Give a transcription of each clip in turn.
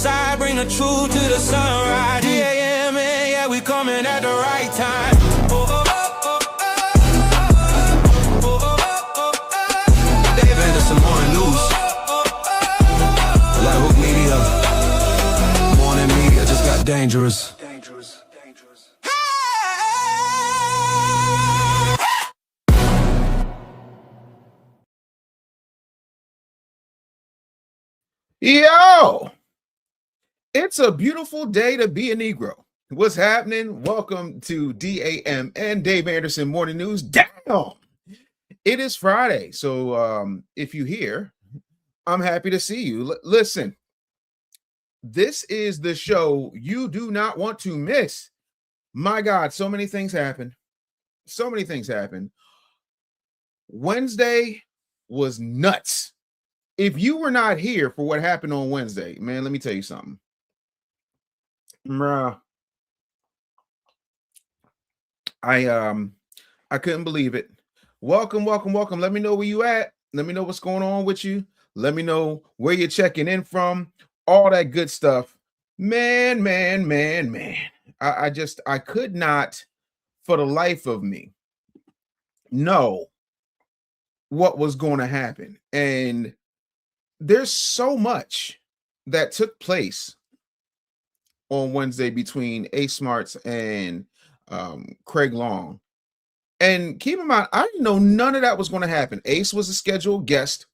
side, bring the truth to the sunrise. D.A.M.N, yeah, we coming at the right time. Dave Anderson, morning news. Like Hook Media. Morning media just got dangerous. Yo, it's a beautiful day to be a Negro. What's happening? Welcome to D.A.M.N, Dave Anderson Morning News. Damn, it is Friday. So if you're here, I'm happy to see you. Listen, this is the show you do not want to miss. My God, so many things happen. So many things happen. Wednesday was nuts. If you were not here for what happened on Wednesday, man, let me tell you something. I couldn't believe it. Welcome. Let me know where you at. Let me know what's going on with you. Let me know where you're checking in from. All that good stuff. Man. I could not, for the life of me, know what was going to happen. And there's so much that took place on Wednesday between Ace Smarts and Craig Long. And keep in mind, I didn't know none of that was going to happen. Ace was a scheduled guest.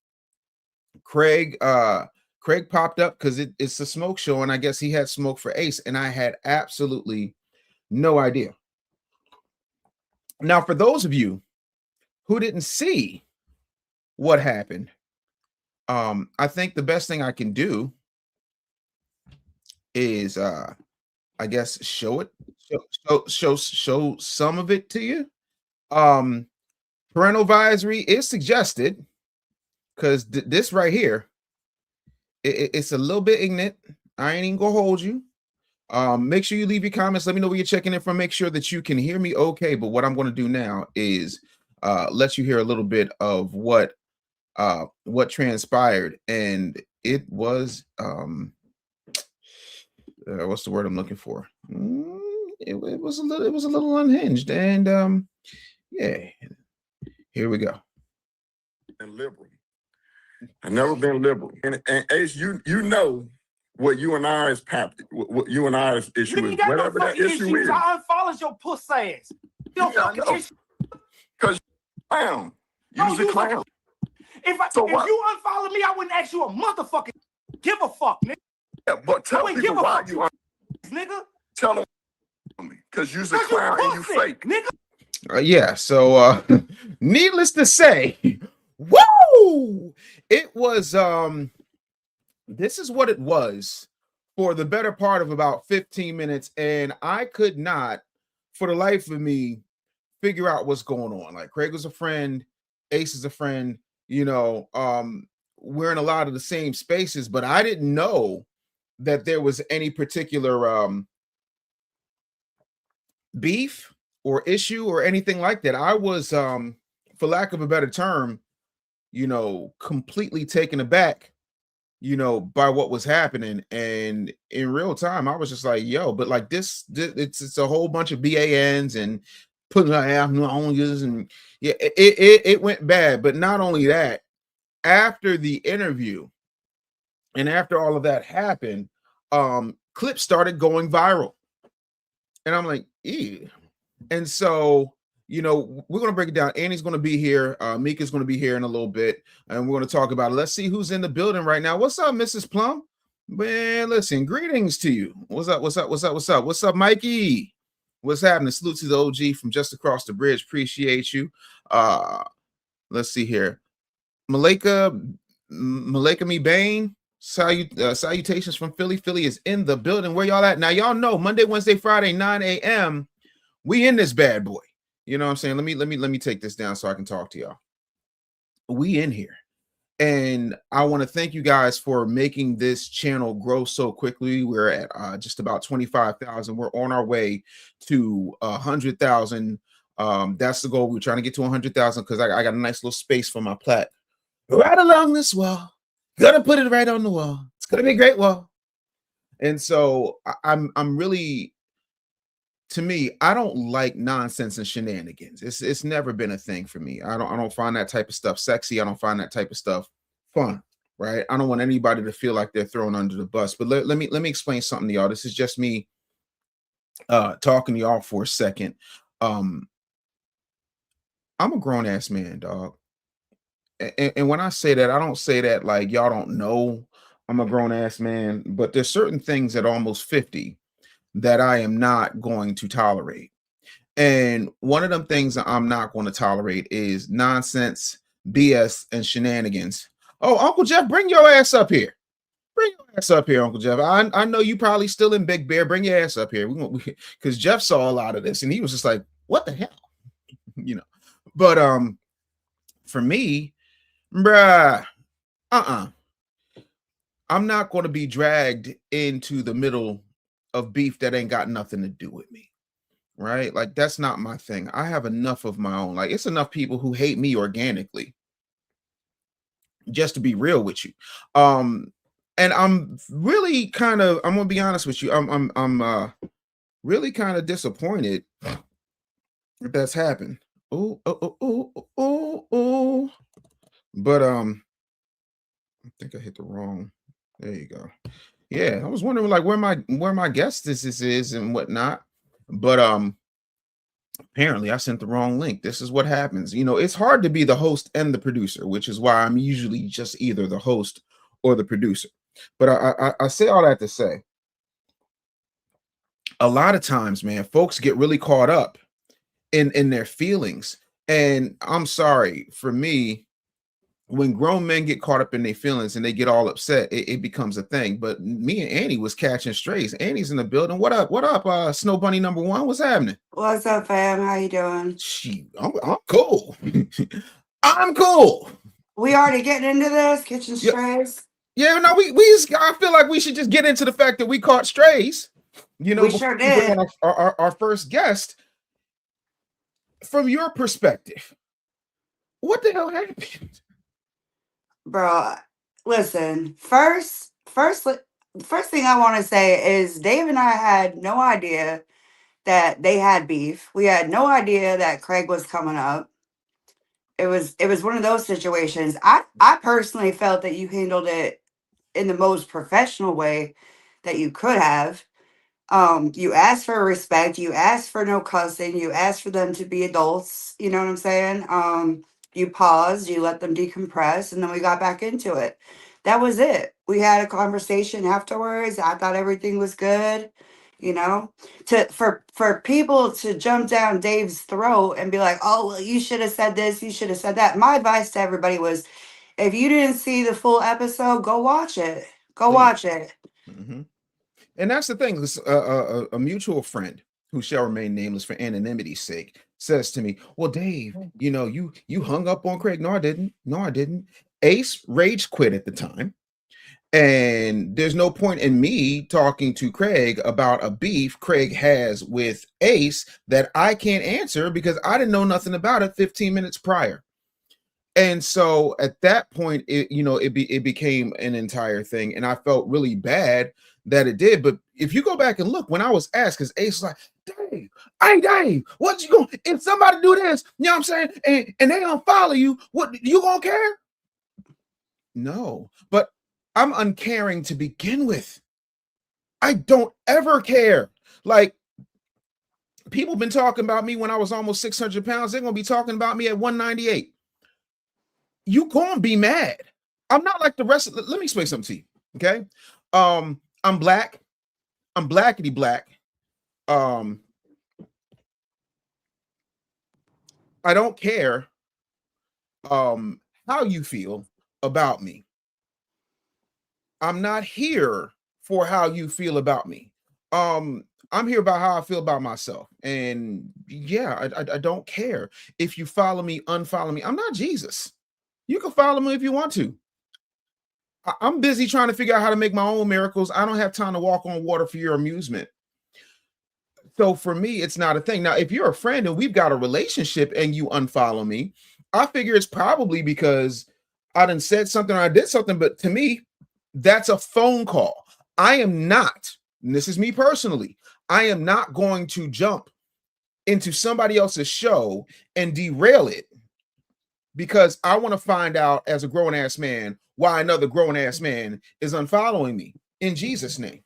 Craig popped up because it's a smoke show, and I guess he had smoke for Ace, and I had absolutely no idea. Now, for those of you who didn't see what happened, I think the best thing I can do is I guess show some of it to you. Parental advisory is suggested because this right here, it's a little bit ignorant. I ain't even gonna hold you. Make sure you leave your comments. Let me know where you're checking in from. Make sure that you can hear me okay. But what I'm going to do now is let you hear a little bit of what transpired, and it was what's the word I'm looking for? It was a little unhinged, and yeah, here we go. And liberal. I've never been liberal, and Ace, you know what you and I's what you and I's issue is. Whatever that issue is, I unfollow your puss ass. Your fucking issue. Because clown, you's a clown. If you unfollow me, I wouldn't ask you a motherfucking give a fuck, nigga. Yeah, but tell people why you are, nigga. Tell them me, because you's a clown and you fake, nigga. Yeah. So, needless to say, woo! It was this is what it was for the better part of about 15 minutes, and I could not, for the life of me, figure out what's going on. Like, Craig was a friend, Ace is a friend. You know, we're in a lot of the same spaces, but I didn't know that there was any particular beef or issue or anything like that. I was, for lack of a better term, you know, completely taken aback, you know, by what was happening. And in real time, I was just like, yo, but like this it's a whole bunch of BANs and putting out oranges, and yeah, it went bad. But not only that, after the interview and after all of that happened, clips started going viral, and I'm like, ew. And so, you know, we're gonna break it down. Annie's gonna be here, Micca's gonna be here in a little bit, and we're gonna talk about it. Let's see who's in the building right now. What's up, Mrs. Plum? Man, listen, greetings to you. What's up, Mikey? What's happening? Salute to the OG from just across the bridge. Appreciate you. Let's see here. Malika Me Bain. Salutations from Philly. Philly is in the building. Where y'all at? Now, y'all know Monday, Wednesday, Friday, 9 a.m. We in this bad boy. You know what I'm saying? Let me take this down so I can talk to y'all. We in here. And I want to thank you guys for making this channel grow so quickly. We're at just about 25,000. We're on our way to 100,000. That's the goal. We're trying to get to 100,000 because I got a nice little space for my plaque right along this wall. Gonna put it right on the wall. It's gonna be a great wall. And so I'm really, to me, I don't like nonsense and shenanigans. It's never been a thing for me. I don't find that type of stuff sexy. I don't find that type of stuff fun. Right. I don't want anybody to feel like they're thrown under the bus. But let me explain something to y'all. This is just me talking to y'all for a second. I'm a grown ass man, dog. And when I say that, I don't say that like y'all don't know I'm a grown ass man, but there's certain things at almost 50 that I am not going to tolerate. And one of them things that I'm not going to tolerate is nonsense, BS, and shenanigans. Oh, Uncle Geoff, bring your ass up here. Bring your ass up here, Uncle Geoff. I know you probably still in Big Bear. Bring your ass up here. Because Geoff saw a lot of this and he was just like, what the hell? You know. But for me, bruh, I'm not going to be dragged into the middle of beef that ain't got nothing to do with me. Right? Like that's not my thing. I have enough of my own. Like it's enough people who hate me organically. Just to be real with you. And I'm really kind of, I'm gonna be honest with you. I'm really kind of disappointed that that's happened. Oh. But I think I hit the wrong. There you go. Yeah, I was wondering like where my guest this is and whatnot. But apparently I sent the wrong link. This is what happens. You know, it's hard to be the host and the producer, which is why I'm usually just either the host or the producer. But I say all that to say, a lot of times, man, folks get really caught up in their feelings. And I'm sorry, for me, when grown men get caught up in their feelings and they get all upset, it becomes a thing. But me and Annie was catching strays. Annie's in the building. What up? What up? Snow Bunny #1. What's happening? What's up, fam? How you doing? I'm cool. I'm cool. We already getting into this kitchen strays. Yeah, no, I feel like we should just get into the fact that we caught strays. You know, we sure did. Our first guest. From your perspective, what the hell happened? Bro, listen, first thing I want to say is Dave and I had no idea that they had beef. We had no idea that Craig was coming up. It was one of those situations. I personally felt that you handled it in the most professional way that you could have. You asked for respect, you asked for no cussing, you asked for them to be adults, you know what I'm saying? You paused, you let them decompress, and then we got back into it. That was it. We had a conversation afterwards. I thought everything was good, you know. For people to jump down Dave's throat and be like, oh well, you should have said this, you should have said that. My advice to everybody was, if you didn't see the full episode, go watch it. Go watch it. Mm-hmm. And that's the thing. A mutual friend who shall remain nameless for anonymity's sake says to me, well, Dave, you know, you hung up on Craig. No, I didn't. Ace rage quit at the time. And there's no point in me talking to Craig about a beef Craig has with Ace that I can't answer because I didn't know nothing about it 15 minutes prior. And so at that point, it became an entire thing. And I felt really bad that it did. But if you go back and look, when I was asked, because Ace was like, Dave, hey Dave, what you going, if somebody do this, you know what I'm saying, and they don't follow you, what, you gonna care? No, but I'm uncaring to begin with. I don't ever care. Like, people been talking about me when I was almost 600 pounds. They're gonna be talking about me at 198. You gonna be mad. I'm not like the rest of let me explain something to you. Okay. I'm black. I'm blackity black. I don't care how you feel about me. I'm not here for how you feel about me. I'm here about how I feel about myself. And yeah, I don't care if you follow me, unfollow me. I'm not Jesus. You can follow me if you want to. I'm busy trying to figure out how to make my own miracles. I don't have time to walk on water for your amusement. So for me, it's not a thing. Now, if you're a friend and we've got a relationship and you unfollow me, I figure it's probably because I done said something or I did something. But to me, that's a phone call. I am not, and this is me personally, I am not going to jump into somebody else's show and derail it because I want to find out as a grown-ass man why another grown-ass man is unfollowing me in Jesus' name.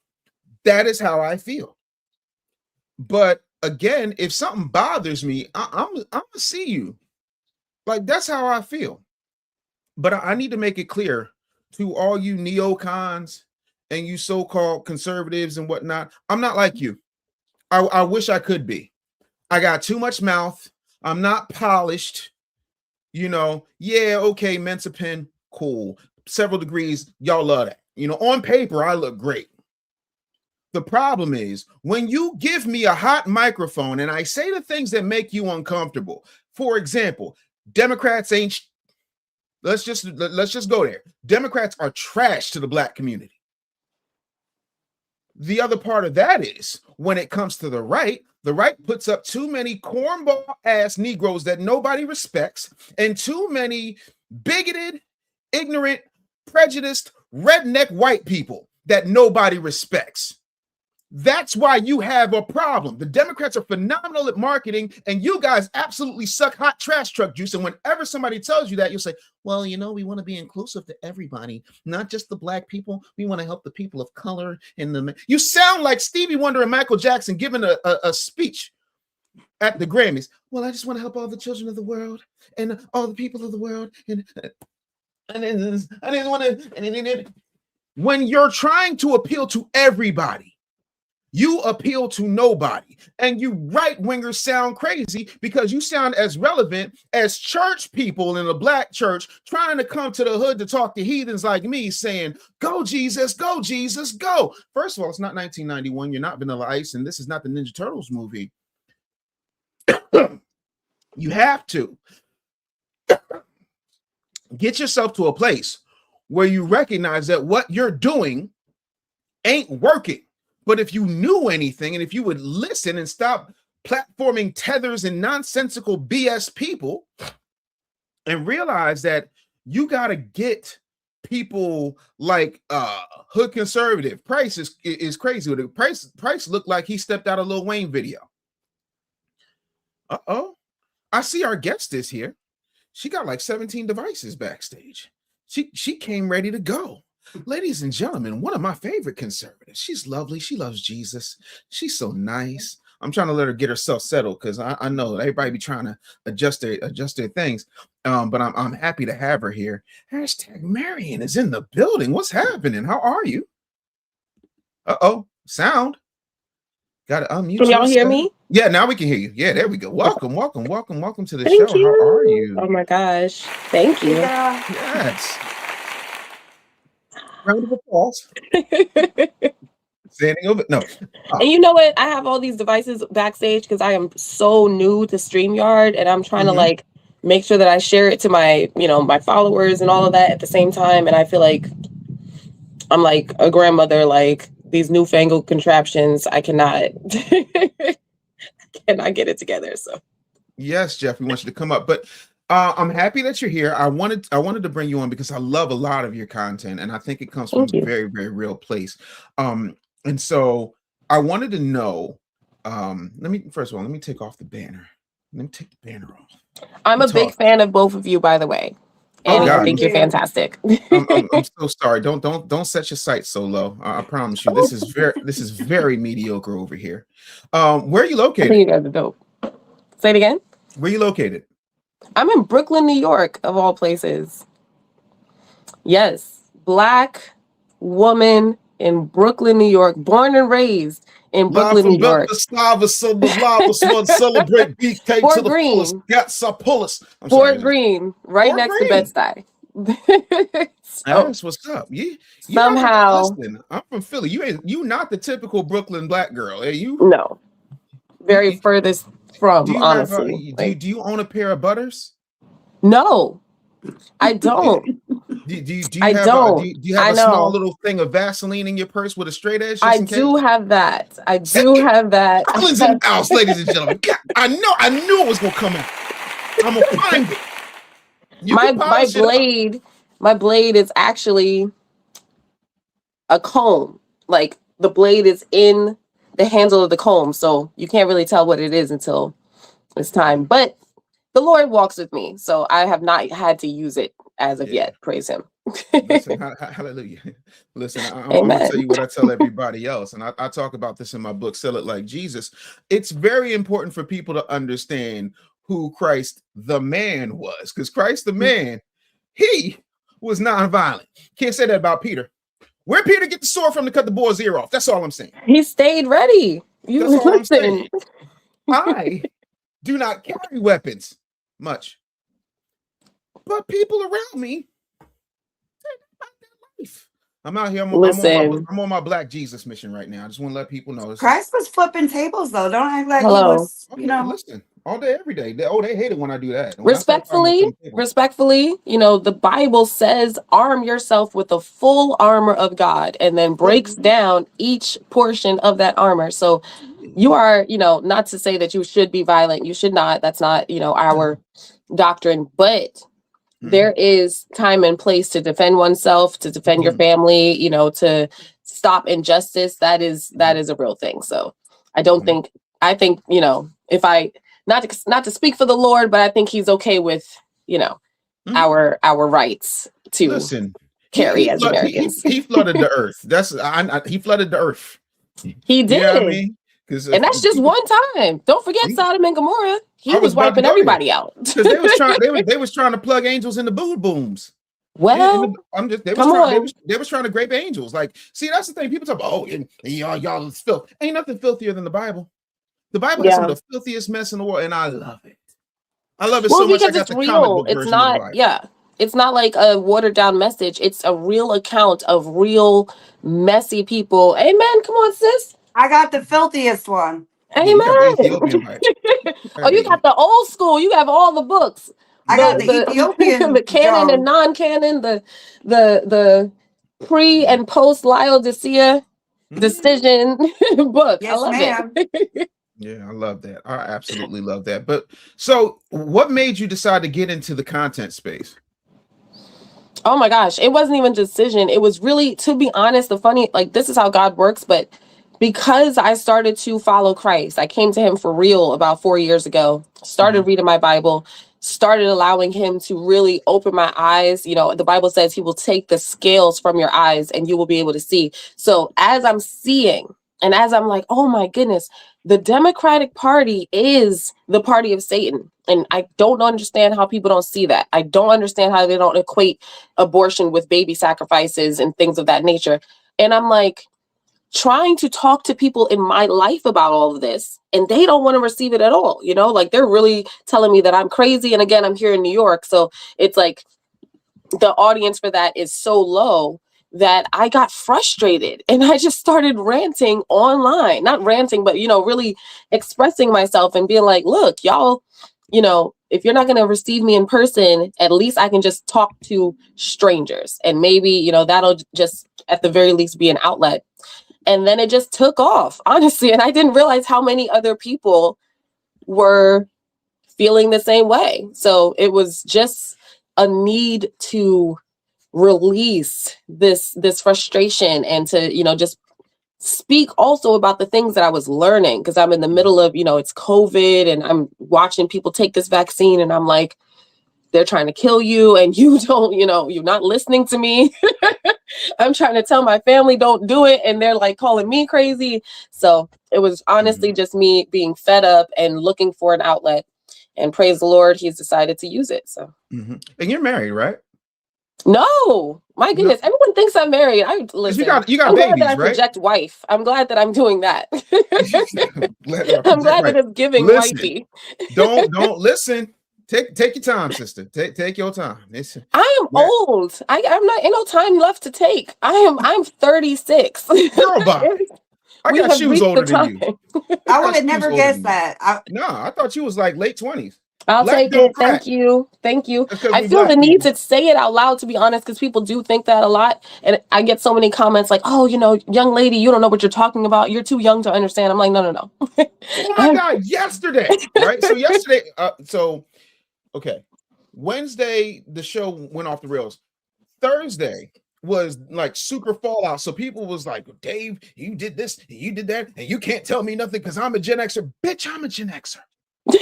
That is how I feel. But again, if something bothers me, I'm gonna see you. Like, that's how I feel. But I need to make it clear to all you neocons and you so-called conservatives and whatnot, I'm not like you. I wish I could be. I got too much mouth. I'm not polished. You know, yeah, okay, Mensa pen, cool. Several degrees, y'all love that. You know, on paper, I look great. The problem is when you give me a hot microphone and I say the things that make you uncomfortable. For example, Democrats ain't. Let's just go there. Democrats are trash to the black community. The other part of that is when it comes to the right puts up too many cornball ass Negroes that nobody respects and too many bigoted, ignorant, prejudiced, redneck white people that nobody respects. That's why you have a problem. The Democrats are phenomenal at marketing, and you guys absolutely suck hot trash truck juice. And whenever somebody tells you that, you'll say, well, you know, we want to be inclusive to everybody, not just the black people. We want to help the people of color. You sound like Stevie Wonder and Michael Jackson giving a speech at the Grammys. Well, I just want to help all the children of the world and all the people of the world. And I didn't want to. When you're trying to appeal to everybody, you appeal to nobody. And you right-wingers sound crazy because you sound as relevant as church people in a black church trying to come to the hood to talk to heathens like me saying, go Jesus, go Jesus, go. First of all, it's not 1991. You're not Vanilla Ice, and this is not the Ninja Turtles movie. You have to get yourself to a place where you recognize that what you're doing ain't working. But if you knew anything, and if you would listen and stop platforming tethers and nonsensical BS people and realize that you got to get people like Hood Conservative. Price is crazy. The Price looked like he stepped out of Lil Wayne video. Uh-oh. I see our guest is here. She got like 17 devices backstage. She came ready to go. Ladies and gentlemen, one of my favorite conservatives. She's lovely. She loves Jesus. She's so nice. I'm trying to let her get herself settled because I know everybody be trying to adjust their things. But I'm happy to have her here. Hashtag Marien is in the building. What's happening? How are you? Uh-oh. Sound. Gotta unmute. Can y'all hear me? Yeah, now we can hear you. Yeah, there we go. Welcome to the Thank show. you. How are you? Oh my gosh. Thank you. Yes. Round of applause. Standing over. No. And you know what? I have all these devices backstage because I am so new to StreamYard, and I'm trying to like make sure that I share it to my, my followers and all of that at the same time. And I feel like I'm like a grandmother, like these newfangled contraptions. I cannot get it together. So yes, Geoff, we want you to come up, but I'm happy that you're here. I wanted to bring you on because I love a lot of your content, and I think it comes from a very, very real place. And so I wanted to know. Let me take off the banner. Let me take the banner off. I'm a big fan of both of you, by the way. And I think you're fantastic. I'm so sorry. Don't set your sights so low. I promise you, this is very mediocre over here. Where are you located? I think you guys are dope. Say it again. Where are you located? I'm in Brooklyn, New York, of all places. Yes, Black woman in Brooklyn, New York, born and raised in Brooklyn, New York. Celebrate beefcake Fort to the Greene. fullest. Fort Greene, right next to Bed-Stuy. That's what's up. Somehow, I'm from Philly. You not the typical Brooklyn black girl. Are you? No, very furthest from, honestly. Do you own a pair of butters? No, I don't. Do you have a small little thing of Vaseline in your purse with a straight edge? I do have that. Brooklyn's in the house, ladies and gentlemen. I knew it was gonna come out. I'm gonna find it. My blade is actually a comb. like the blade is in the handle of the comb, so you can't really tell what it is until it's time. But the Lord walks with me, so I have not had to use it as of yet. Praise him. Listen, hallelujah. Listen, I'm going to tell you what I tell everybody else, and I talk about this in my book, Sell It Like Jesus. It's very important for people to understand who Christ the man was, because Christ the man, he was nonviolent. Can't say that about Peter. Where Peter get the sword from to cut the boy's ear off? That's all I'm saying. He stayed ready. That's all I'm saying. I do not carry weapons much, but people around me, I'm out here. I'm on my Black Jesus mission right now. I just want to let people know. Christ was flipping tables, though. Don't act like he was, you know. Listen, all day, every day. They hate it when I do that. Respectfully, you know, the Bible says arm yourself with the full armor of God, and then breaks down each portion of that armor. So you are, you know, not to say that you should be violent. You should not. That's not, you know, our doctrine. But there is time and place to defend oneself, to defend your family, you know, to stop injustice. That is a real thing. So I think, you know, if I, not to speak for the Lord, but I think he's okay with, you know, our rights to carry as Americans. He flooded the earth. He flooded the earth. He did. You know what I mean? And that's just one time. Don't forget Sodom and Gomorrah. He was wiping everybody out. Because they was trying to plug angels in the booms. Well, they was trying to grape angels. Like, see, that's the thing. People talk about, y'all is filth. Ain't nothing filthier than the Bible. The Bible is some of the filthiest mess in the world, and I love it. I love it so much. Because it's real. It's not, it's not like a watered down message. It's a real account of real messy people. Amen. Come on, sis. I got the filthiest one. Amen. You got the old school. You have all the books. I got the Ethiopian, the canon and non-canon, the pre and post Laodicea decision book. Yes, I love it. Yeah, I love that. I absolutely love that. But so what made you decide to get into the content space? Oh my gosh, it wasn't even a decision. It was really, to be honest, this is how God works, but because I started to follow Christ, I came to him for real about 4 years ago, started reading my Bible, started allowing him to really open my eyes. You know, the Bible says he will take the scales from your eyes and you will be able to see. So as I'm seeing, and as I'm like, oh my goodness, the Democratic Party is the party of Satan. And I don't understand how people don't see that. I don't understand how they don't equate abortion with baby sacrifices and things of that nature. And I'm like, trying to talk to people in my life about all of this, and they don't want to receive it at all. You know, like they're really telling me that I'm crazy. And again, I'm here in New York. So it's like the audience for that is so low that I got frustrated and I just started ranting online, not ranting, but, you know, really expressing myself and being like, look, y'all, you know, if you're not going to receive me in person, at least I can just talk to strangers. And maybe, you know, that'll just at the very least be an outlet. And then it just took off, honestly. And I didn't realize how many other people were feeling the same way. So it was just a need to release this frustration and to, you know, just speak also about the things that I was learning, because I'm in the middle of, you know, it's COVID and I'm watching people take this vaccine and I'm like, they're trying to kill you and you don't, you know, you're not listening to me. I'm trying to tell my family don't do it and they're like calling me crazy. So it was honestly just me being fed up and looking for an outlet, and praise the Lord, he's decided to use it. So and you're married, right? No, my goodness. No. Everyone thinks I'm married. Listen, you got I'm babies, glad that I project wife. I'm glad that I'm doing that. I'm glad that it's giving wifey. Don't listen. Take your time, sister. Take your time. I am old. I'm not, ain't no time left to take. I'm 36. Girl, bye. I got shoes older than you. I would have never guessed that. I thought you was like late 20s. I'll take it. Thank you. I feel the need to say it out loud, to be honest, because people do think that a lot. And I get so many comments like, oh, you know, young lady, you don't know what you're talking about. You're too young to understand. I'm like, no. Oh my God, yesterday, right? So yesterday, okay. Wednesday, the show went off the rails. Thursday, was like super fallout. So people was like, Dave, you did this, and you did that, and you can't tell me nothing because I'm a Gen Xer. Bitch, I'm a Gen Xer. I'm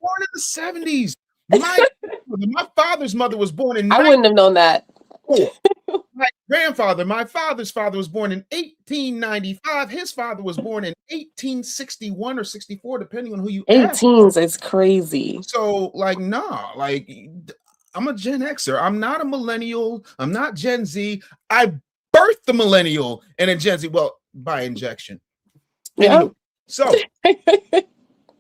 born in the 70s. My father's mother was born in I wouldn't have known that. My grandfather, my father's father was born in 1895. His father was born in 1861 or 64, depending on who you ask. 18s is crazy. So, like, nah, like, I'm a Gen Xer. I'm not a millennial. I'm not Gen Z. I birthed the millennial and a Gen Z. Well, by injection. Yeah. Anywho, so,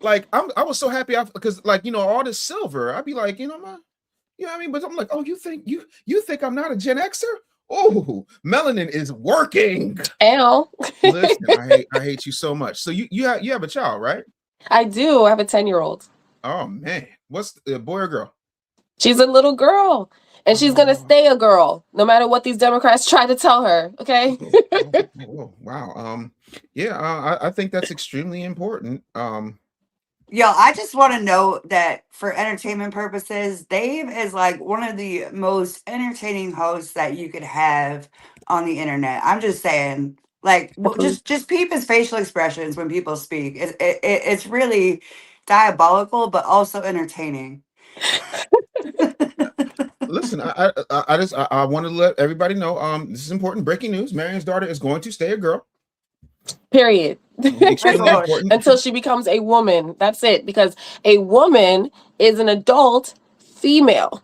like, I was so happy because, like, you know, all this silver. I'd be like, you know what I mean? But I'm like, oh, you think I'm not a Gen Xer? Oh, melanin is working. Ow. Listen, I hate you so much. So you have a child, right? I do. I have a 10-year-old. Oh man, what's the boy or girl? She's a little girl, and she's gonna stay a girl no matter what these Democrats try to tell her. Okay. Wow. Yeah. I think that's extremely important. Yo, I just want to note that for entertainment purposes, Dave is like one of the most entertaining hosts that you could have on the internet. I'm just saying, like, just peep his facial expressions when people speak. It's really diabolical, but also entertaining. Listen, I want to let everybody know. This is important. Breaking news: Marien's daughter is going to stay a girl. Period. Extremely important. Until she becomes a woman. That's it. Because a woman is an adult female.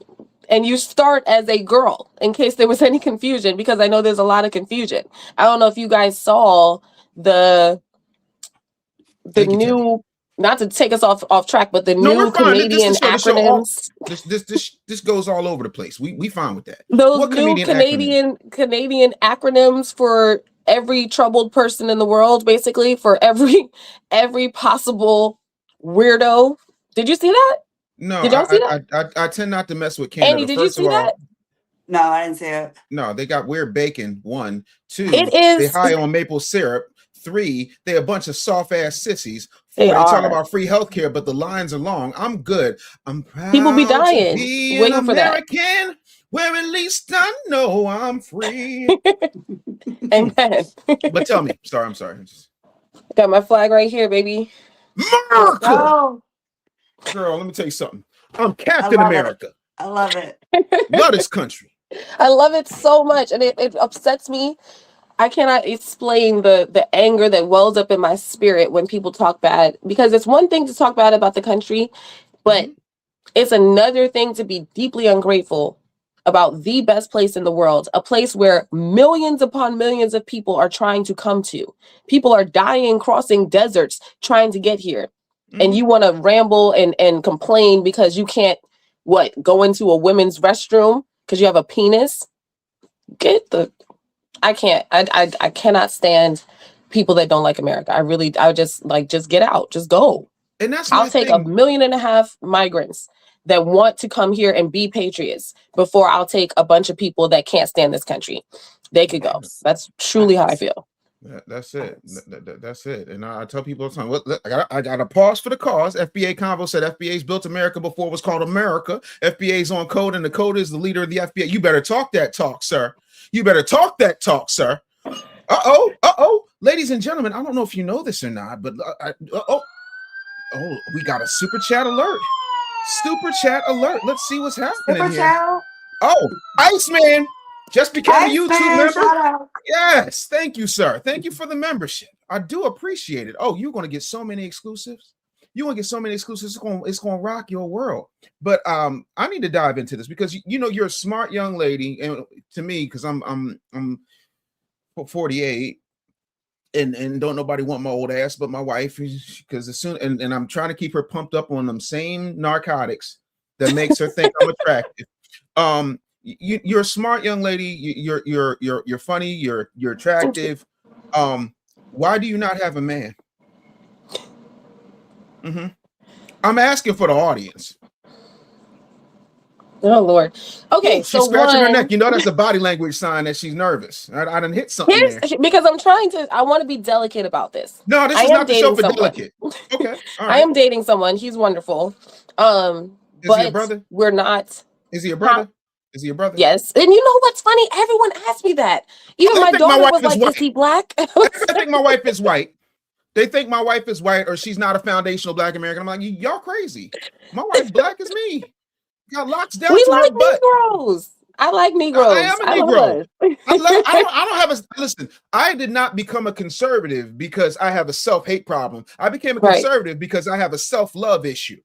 And you start as a girl, in case there was any confusion, because I know there's a lot of confusion. I don't know if you guys saw the new, not to take us off track, but the new Canadian acronyms. This goes all over the place. We fine with that. Those new Canadian acronyms for every troubled person in the world, basically, for every possible weirdo. Did you see that? No, did y'all see that? I tend not to mess with Canada. Annie, did you see that? No, I didn't see it. No, they got weird bacon. 1, 2. It is. They high on maple syrup. 3. They're a bunch of soft ass sissies. 4. They talk about free healthcare, but the lines are long. I'm good. I'm proud. People be dying to be waiting an for that. American, where at least I know I'm free. Amen. But tell me, I'm sorry. Got my flag right here, baby. America. Oh. Girl, let me tell you something. I'm Captain America. I love it. Love this country. I love it so much, and it upsets me. I cannot explain the anger that wells up in my spirit when people talk bad, because it's one thing to talk bad about the country, but it's another thing to be deeply ungrateful about the best place in the world, a place where millions upon millions of people are trying to come to. People are dying, crossing deserts, trying to get here. And you want to ramble and complain because you can't, go into a women's restroom because you have a penis? I can't. I cannot stand people that don't like America. I would just get out, just go. And that's I'll take 1.5 million migrants that want to come here and be patriots before I'll take a bunch of people that can't stand this country. They could go. That's truly how I feel. That's it. That's it. And I tell people all the time, look, I got to pause for the cause. FBA Convo said FBA's built America before it was called America. FBA's on code, and the code is the leader of the FBA. You better talk that talk, sir. You better talk that talk, sir. Uh-oh. Ladies and gentlemen, I don't know if you know this or not, but we got a super chat alert. Super chat alert. Let's see what's happening Super here. chat. Oh, Iceman just became a YouTube member. Shout out. Yes, thank you, sir. Thank you for the membership. I do appreciate it. Oh, you're going to get so many exclusives. You're going to get so many exclusives. It's going to rock your world. But I need to dive into this because you're a smart young lady, and to me, because I'm 48. And don't nobody want my old ass but my wife, because as soon and I'm trying to keep her pumped up on them same narcotics that makes her think I'm attractive. You're a smart young lady. You're funny. You're attractive. Why do you not have a man? I'm asking for the audience. Oh Lord. Okay, she's scratching her neck. That's a body language sign that she's nervous. I done hit something there. Because I want to be delicate about this. No, this is not the show for delicate. Okay. All right. I am dating someone. He's wonderful. Is he a brother? We're not. Is he a brother? Is he your brother? Yes. And you know what's funny? Everyone asked me that. Even my daughter was like, is he black? I think my wife is white. They think my wife is white or she's not a foundational Black American. I'm like, y'all crazy. My wife black as me. Got locks down We to like her butt. Negroes. I like Negroes. I am a Negro. I don't have a listen. I did not become a conservative because I have a self-hate problem. I became a conservative because I have a self-love issue.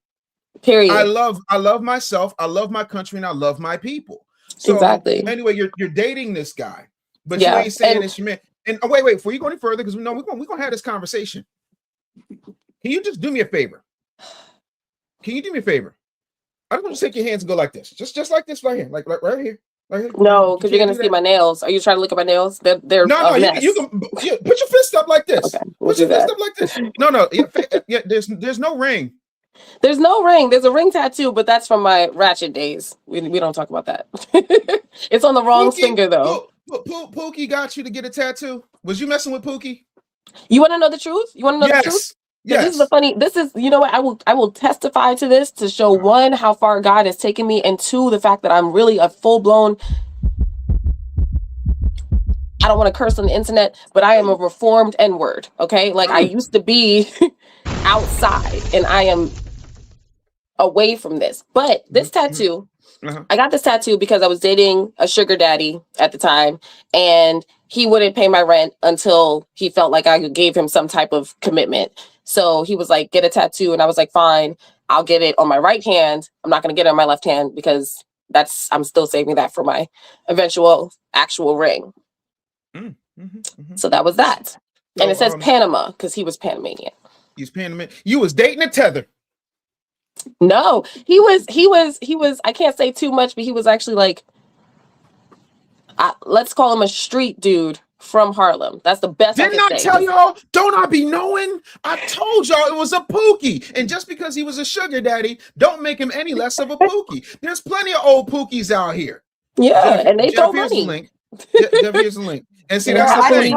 Period. I love myself. I love my country, and I love my people. So anyway, you're dating this guy, but you ain't saying it's your man. And wait, before you go any further, because we know we're gonna have this conversation. Can you just do me a favor? Can you do me a favor? I just want you to take your hands and go like this, just like this right here, like right here. No, because you're gonna see my nails. Are you trying to look at my nails? They're no. You can put your fist up like this. Okay, put your fist up like this. No. Yeah. There's no ring. There's no ring. There's a ring tattoo, but that's from my ratchet days. We don't talk about that. It's on the wrong finger though. Pookie got you to get a tattoo. Was you messing with Pookie? You want to know the truth? You want to know the truth? Yes. This is the funny. This is, you know what? I will testify to this to show one, how far God has taken me, and two, the fact that I'm really a full blown. I don't want to curse on the internet, but I am a reformed N-word. Okay, like I used to be outside, and I am away from this. But this tattoo. I got this tattoo because I was dating a sugar daddy at the time, and he wouldn't pay my rent until he felt like I gave him some type of commitment. So he was like, get a tattoo. And I was like, fine, I'll get it on my right hand. I'm not going to get it on my left hand because I'm still saving that for my eventual actual ring. So that was that. And it says Panama because he was Panamanian. He's Panamanian. You was dating a tether. No, he was, I can't say too much, but he was actually like, let's call him a street dude from Harlem. That's the best I can say. Didn't I tell y'all? Don't I be knowing? I told y'all it was a Pookie. And just because he was a sugar daddy, don't make him any less of a Pookie. There's plenty of old Pookies out here. Yeah, and they Geoff, throw here's money. The link. Geoff, here's the link. And see, that's the thing.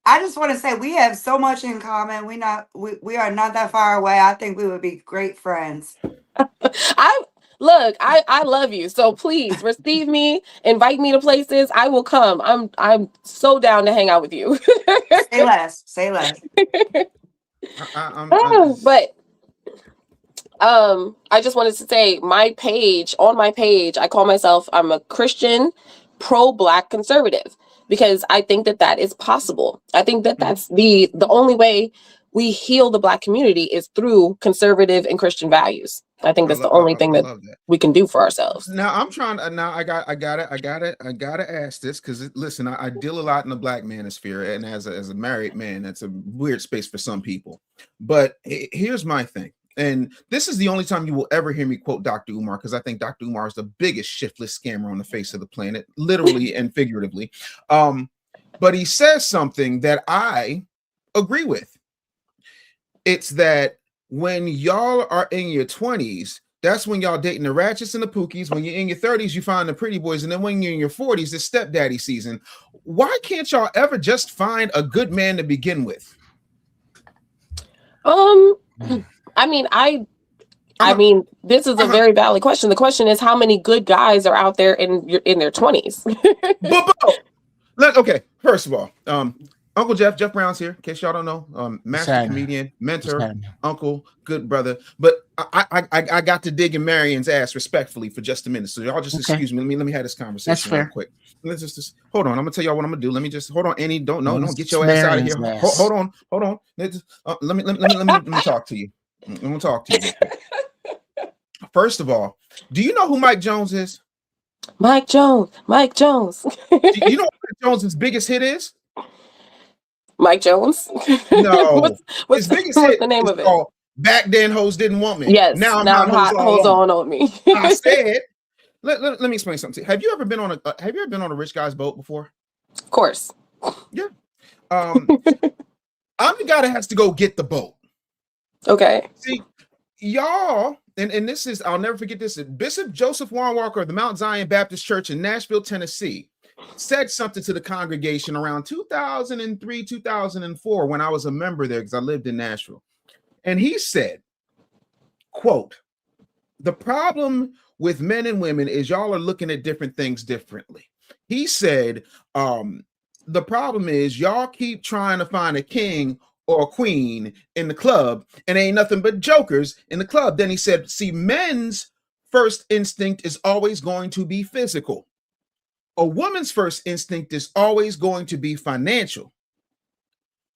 I just want to say we have so much in common. We are not that far away. I think we would be great friends. I love you. So please receive me, invite me to places. I will come. I'm so down to hang out with you. Say less. But I just wanted to say on my page, I call myself, I'm a Christian pro-Black conservative. Because I think that is possible. I think that that's the only way we heal the Black community is through conservative and Christian values. I think that's the only thing that we can do for ourselves. Now I'm trying to. Now I gotta ask this because listen, I deal a lot in the Black manosphere, and as a married man, that's a weird space for some people. But here's my thing. And this is the only time you will ever hear me quote Dr. Umar, because I think Dr. Umar is the biggest shiftless scammer on the face of the planet, literally and figuratively. But he says something that I agree with. It's that when y'all are in your 20s, that's when y'all dating the ratchets and the pookies. When you're in your 30s, you find the pretty boys. And then when you're in your 40s, it's stepdaddy season. Why can't y'all ever just find a good man to begin with? I mean, this is a very valid question. The question is, how many good guys are out there in their 20s? Okay, first of all, Uncle Geoff Brown's here, in case y'all don't know. Master comedian, mentor, uncle, good brother. But I got to dig in Marien's ass respectfully for just a minute. So y'all just excuse me. Let me have this conversation real quick. Let's just hold on. I'm gonna tell y'all what I'm gonna do. Let me just hold on. Annie, don't get your ass out of here. Hold on. Let me talk to you. I'm gonna talk to you. First of all, do you know who Mike Jones is? Mike Jones. Do you know what Mike Jones' biggest hit is? Mike Jones? No. What's the name of it? Back Then Hoes Didn't Want Me. Yes. Now I'm hot. Hoes on me. I said, let me explain something to you. Have you ever been on a rich guy's boat before? Of course. Yeah. I'm the guy that has to go get the boat. Okay. See, y'all, and this is, I'll never forget this. Bishop Joseph Warren Walker of the Mount Zion Baptist Church in Nashville, Tennessee, said something to the congregation around 2003, 2004, when I was a member there, because I lived in Nashville. And he said, quote, "The problem with men and women is y'all are looking at different things differently. He said, the problem is y'all keep trying to find a king or a queen in the club and ain't nothing but jokers in the club. Then he said, see, men's first instinct is always going to be physical. A woman's first instinct is always going to be financial.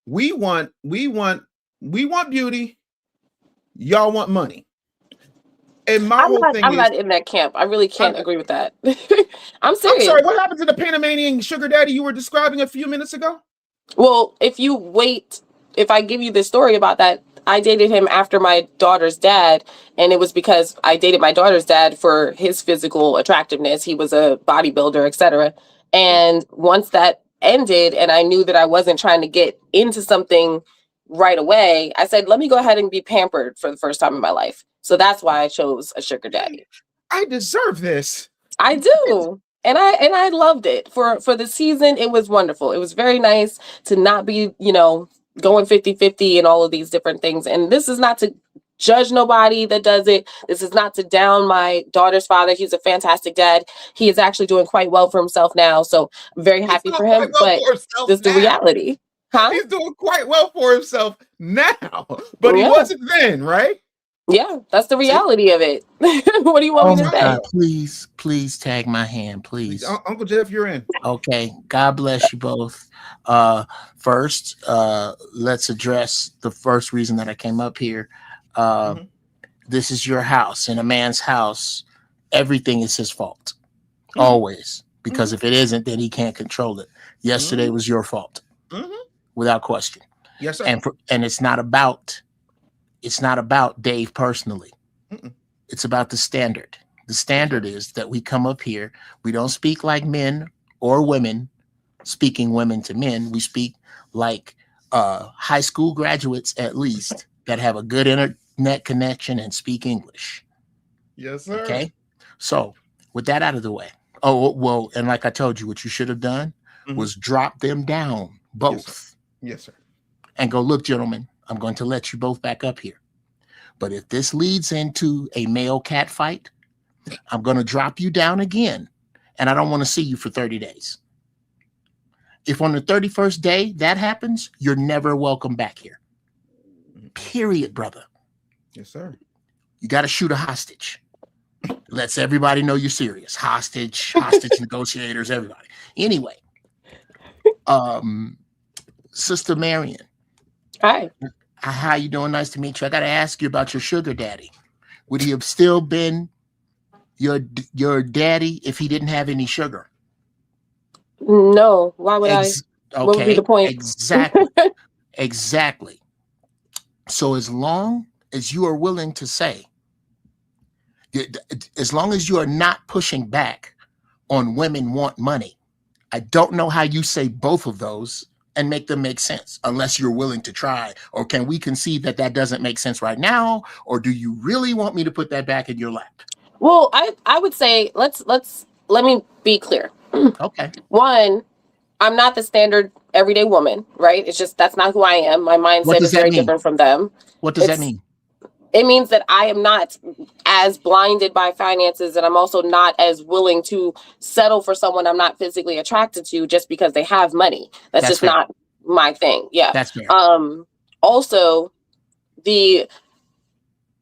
We want beauty. Y'all want money. And my whole thing I'm is, not in that camp. I really can't agree with that. I'm serious. I'm sorry, what happened to the Panamanian sugar daddy you were describing a few minutes ago? Well, if I give you the story about that, I dated him after my daughter's dad, and it was because I dated my daughter's dad for his physical attractiveness. He was a bodybuilder, etc. And once that ended and I knew that I wasn't trying to get into something right away, I said, let me go ahead and be pampered for the first time in my life. So that's why I chose a sugar daddy. I deserve this. I do. And I loved it. For the season, it was wonderful. It was very nice to not be, going 50-50 and all of these different things. And this is not to judge nobody that does it. This is not to down my daughter's father. He's a fantastic dad. He is actually doing quite well for himself now. So I'm very happy for him. But this is the reality. Huh? He's doing quite well for himself now. But he wasn't then, right? Yeah, that's the reality of it. What do you want me to say? God, please tag my hand, please. Uncle Geoff, you're in. Okay. God bless you both. First, let's address the first reason that I came up here. This is your house. In a man's house, everything is his fault. Always. Because if it isn't, then he can't control it. Yesterday was your fault. Without question. Yes, sir. And it's not about Dave personally. It's about the standard. The standard is that we come up here. We don't speak like men or women, speaking women to men. We speak like high school graduates, at least, that have a good internet connection and speak English. Yes, sir. Okay. So with that out of the way. Oh, well, and like I told you, what you should have done was drop them down, both. Yes, sir. And go, look, gentlemen, I'm going to let you both back up here. But if this leads into a male cat fight, I'm going to drop you down again. And I don't want to see you for 30 days. If on the 31st day that happens, you're never welcome back here. Period, brother. Yes, sir. You got to shoot a hostage. Lets everybody know you're serious. Hostage negotiators, everybody. Anyway, Sister Marien. Hi. How you doing? Nice to meet you. I got to ask you about your sugar daddy. Would he have still been your daddy if he didn't have any sugar? No. Why would I? Okay. What would be the point? Exactly. So as long as you are willing to say, as long as you are not pushing back on women want money, I don't know how you say both of those and make them make sense unless you're willing to try. Or can we concede that doesn't make sense right now? Or do you really want me to put that back in your lap? Well, I would say let me be clear. Okay. One, I'm not the standard everyday woman, right? It's just that's not who I am. My mindset is very different from them. What does that mean? It means that I am not as blinded by finances, and I'm also not as willing to settle for someone I'm not physically attracted to just because they have money. That's just fair. Not my thing. Yeah. That's fair. Also, the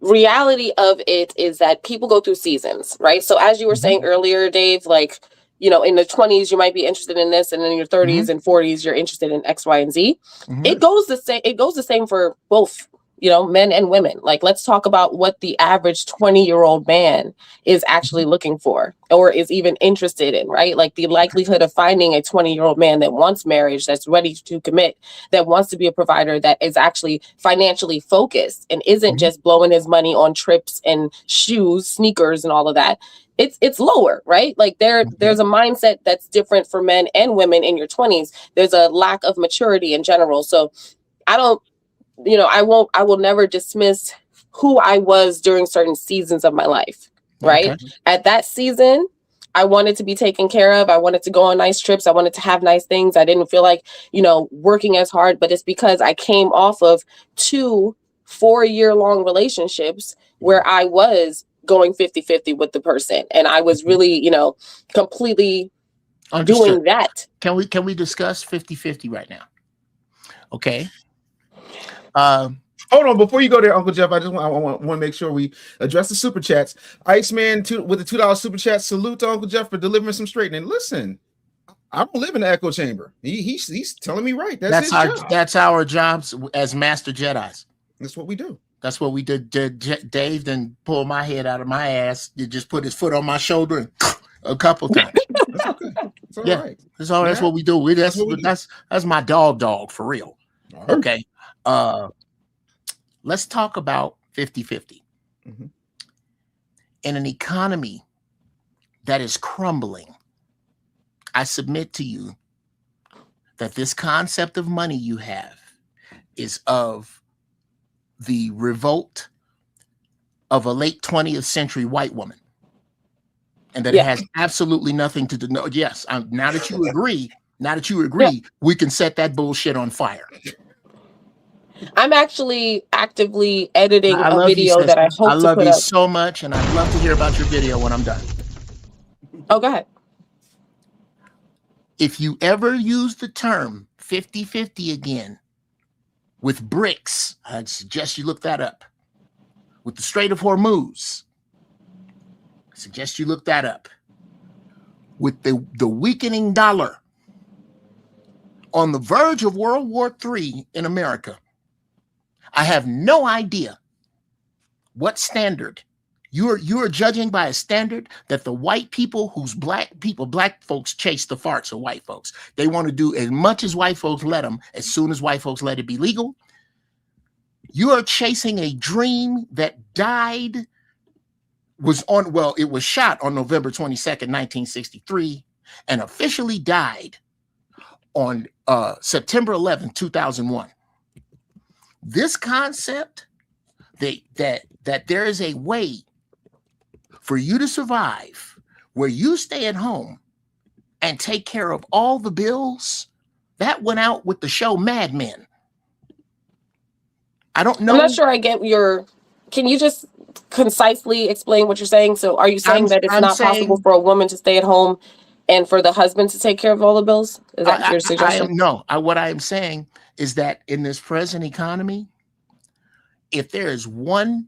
reality of it is that people go through seasons, right? So as you were saying earlier, Dave, like, in the 20s, you might be interested in this, and in your 30s and 40s, you're interested in X, Y, and Z. It goes the same for both, men and women. Like, let's talk about what the average 20-year-old man is actually looking for or is even interested in, right? Like the likelihood of finding a 20-year-old man that wants marriage, that's ready to commit, that wants to be a provider, that is actually financially focused and isn't just blowing his money on trips and shoes, sneakers, and all of that. It's lower, right? Like there's a mindset that's different for men and women in your 20s. There's a lack of maturity in general. So I will never dismiss who I was during certain seasons of my life, right? Okay. At that season, I wanted to be taken care of. I wanted to go on nice trips. I wanted to have nice things. I didn't feel like, working as hard, but it's because I came off of 2 4-year-long relationships where I was going 50-50 with the person. And I was really, you know, completely doing that. Can we discuss 50-50 right now? Okay. Hold on, before you go there, Uncle Geoff, I want to make sure we address the super chats. Iceman with the $2 super chat. Salute to Uncle Geoff for delivering some straightening. Listen, I don't live in the echo chamber. He's telling me right. That's his job. That's our jobs as master Jedis. That's what we do. That's what we did. Dave then pulled my head out of my ass. He just put his foot on my shoulder and a couple times. That's okay. It's all right. That's all. That's what we do. That's my dog for real. Right. Okay. Let's talk about 50-50. Mm-hmm. In an economy that is crumbling, I submit to you that this concept of money you have is of the revolt of a late 20th century white woman. And that it has absolutely nothing to do. No, yes, now that you agree, we can set that bullshit on fire. I'm actually actively editing a video that I hope to put up. I love you so much, and I'd love to hear about your video when I'm done. Oh, go ahead. If you ever use the term 50-50 again with BRICS, I'd suggest you look that up. With the Strait of Hormuz, I suggest you look that up. With the weakening dollar on the verge of World War III in America, I have no idea what standard you are judging by a standard that the white people black folks chase the farts of white folks. They want to do as much as white folks let them, as soon as white folks let it be legal. You are chasing a dream that it was shot on November 22nd, 1963, and officially died on September 11th, 2001. This concept that there is a way for you to survive where you stay at home and take care of all the bills, that went out with the show Mad Men. I don't know. I'm not sure I get can you just concisely explain what you're saying? So are you saying that it's not possible for a woman to stay at home and for the husband to take care of all the bills? Is that your suggestion? What I am saying is that in this present economy, if there is one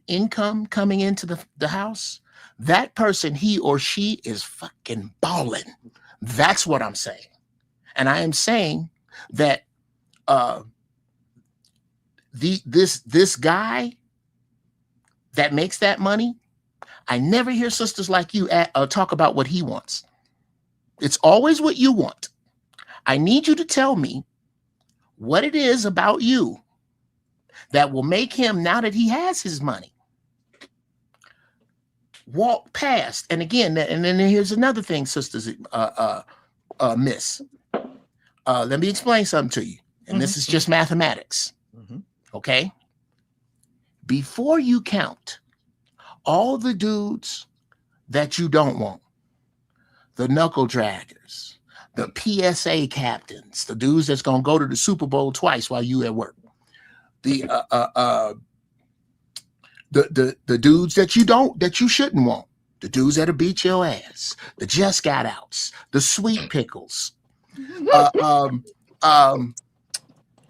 income coming into the house, that person, he or she, is fucking balling. That's what I'm saying. And I am saying that this guy that makes that money, I never hear sisters like you talk about what he wants. It's always what you want. I need you to tell me what it is about you that will make him, now that he has his money, walk past. And again, and then here's another thing, sisters miss. Let me explain something to you. And this is just mathematics. Okay? Before you count all the dudes that you don't want, the knuckle draggers, the PSA captains, the dudes that's going to go to the Super Bowl twice while you at work, the dudes that you shouldn't want, the dudes that'll beat your ass, the just got outs, the sweet pickles. How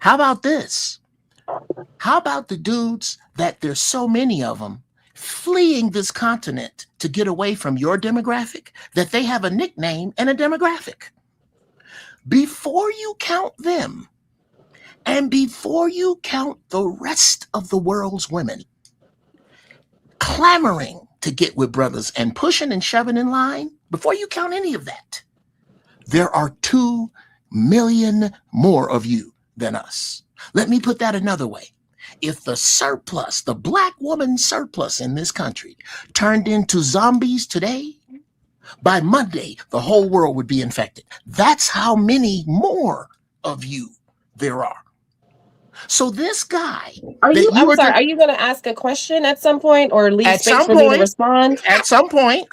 about this? How about the dudes that there's so many of them fleeing this continent to get away from your demographic that they have a nickname and a demographic? Before you count them, and before you count the rest of the world's women clamoring to get with brothers and pushing and shoving in line, before you count any of that, there are 2 million more of you than us. Let me put that another way. If the surplus, the black woman surplus in this country, turned into zombies today, by Monday, the whole world would be infected. That's how many more of you there are. So this guy, are you going to ask a question at some point, or leave space for me to respond? At some point.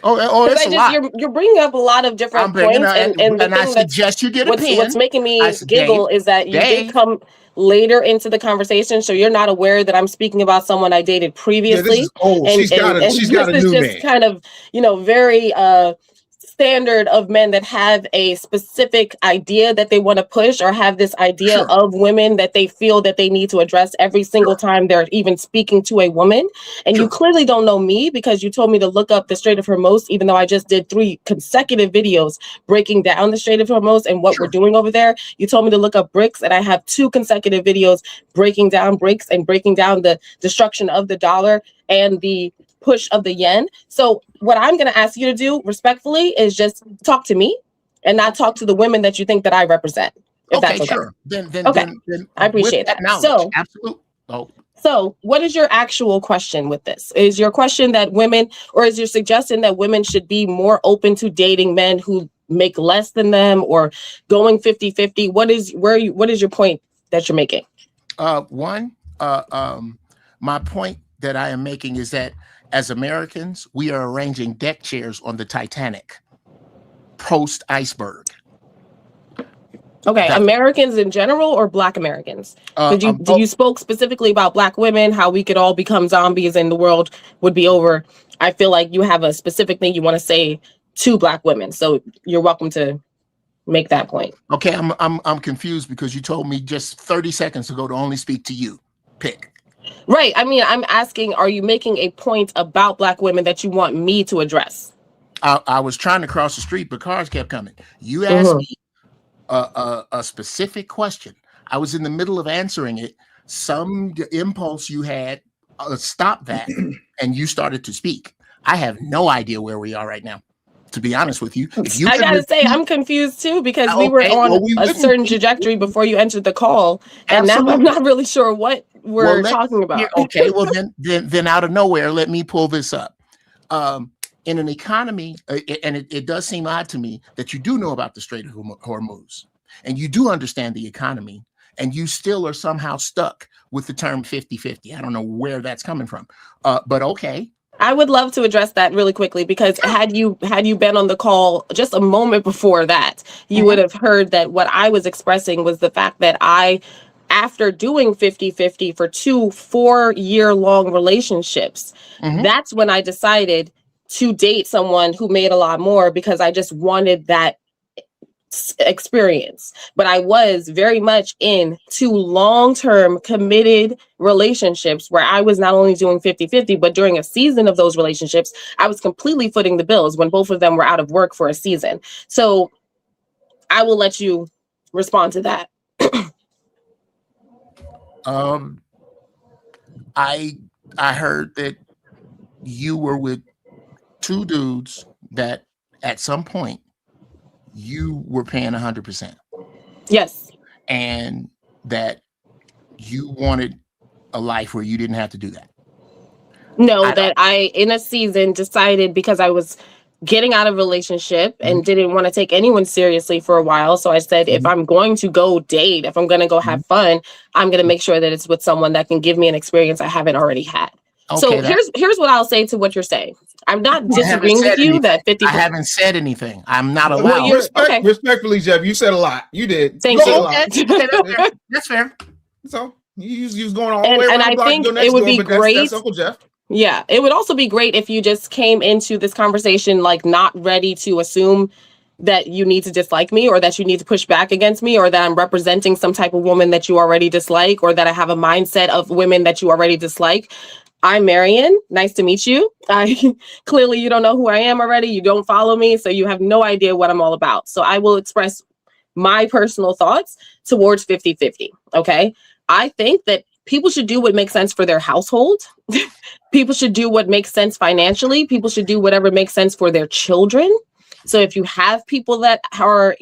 Oh, it's a lot. You're bringing up a lot of different points, and I suggest you get a pen. What's making me giggle is that you did come later into the conversation, so you're not aware that I'm speaking about someone I dated previously. Yeah, this is old. And, She's got a this is new just man. kind of, very standard of men that have a specific idea that they want to push, or have this idea Sure. of women that they feel that they need to address every single time they're even speaking to a woman. And you clearly don't know me, because you told me to look up the Strait of Hormuz, even though I just did 3 consecutive videos breaking down the Strait of Hormuz and what we're doing over there. You told me to look up BRICS, and I have 2 consecutive videos breaking down BRICS and breaking down the destruction of the dollar and the push of the yen. So what I'm going to ask you to do respectfully is just talk to me and not talk to the women that you think that I represent. If that's okay. Sure. Then I appreciate that. So, absolutely. So what is your actual question with this? Is your question that women, or is your suggestion that women should be more open to dating men who make less than them, or going 50-50? What is your point that you're making? My point that I am making is that as Americans, we are arranging deck chairs on the Titanic post iceberg. Okay, Americans in general, or Black Americans? You spoke specifically about Black women, how we could all become zombies and the world would be over. I feel like you have a specific thing you want to say to Black women, so you're welcome to make that point. Okay, I'm confused because you told me just 30 seconds ago to only speak to you. Pick. Right. I mean, I'm asking, are you making a point about Black women that you want me to address? I was trying to cross the street, but cars kept coming. You asked me a specific question. I was in the middle of answering it. Some impulse you had stopped that, and you started to speak. I have no idea where we are right now, to be honest with you. I gotta say, I'm confused too, because we were on a certain trajectory before you entered the call, and now I'm not really sure what we're talking about. Okay, well then out of nowhere, let me pull this up. In an economy, and it does seem odd to me that you do know about the Strait of Hormuz, and you do understand the economy, and you still are somehow stuck with the term 50-50. I don't know where that's coming from, but okay. I would love to address that really quickly, because had you been on the call just a moment before that, you would have heard that what I was expressing was the fact that after doing 50-50 for 2 4-year-long relationships, that's when I decided to date someone who made a lot more, because I just wanted that experience. But I was very much in 2 long-term committed relationships where I was not only doing 50-50, but during a season of those relationships, I was completely footing the bills when both of them were out of work for a season. So I will let you respond to that. I heard that you were with 2 dudes that at some point you were paying 100%. Yes. And that you wanted a life where you didn't have to do that. No, I in a season decided, because I was getting out of a relationship and didn't want to take anyone seriously for a while. So I said, if I'm going to go date, if I'm going to go have fun, I'm going to make sure that it's with someone that can give me an experience I haven't already had. Okay, so here's what I'll say to what you're saying. I'm not disagreeing with you that 50. I haven't said anything. I'm not allowed. Well, respectfully, Geoff, you said a lot. You did. Thank you. That's fair. So you was going all the way around and I think it would be great. That's Uncle Geoff. Yeah, it would also be great if you just came into this conversation like not ready to assume that you need to dislike me, or that you need to push back against me, or that I'm representing some type of woman that you already dislike, or that I have a mindset of women that you already dislike. I'm Marien. Nice to meet you. Clearly you don't know who I am already. You don't follow me, so you have no idea what I'm all about. So I will express my personal thoughts towards 50-50. Okay. I think that people should do what makes sense for their household. People should do what makes sense financially. People should do whatever makes sense for their children. So if you have people that are,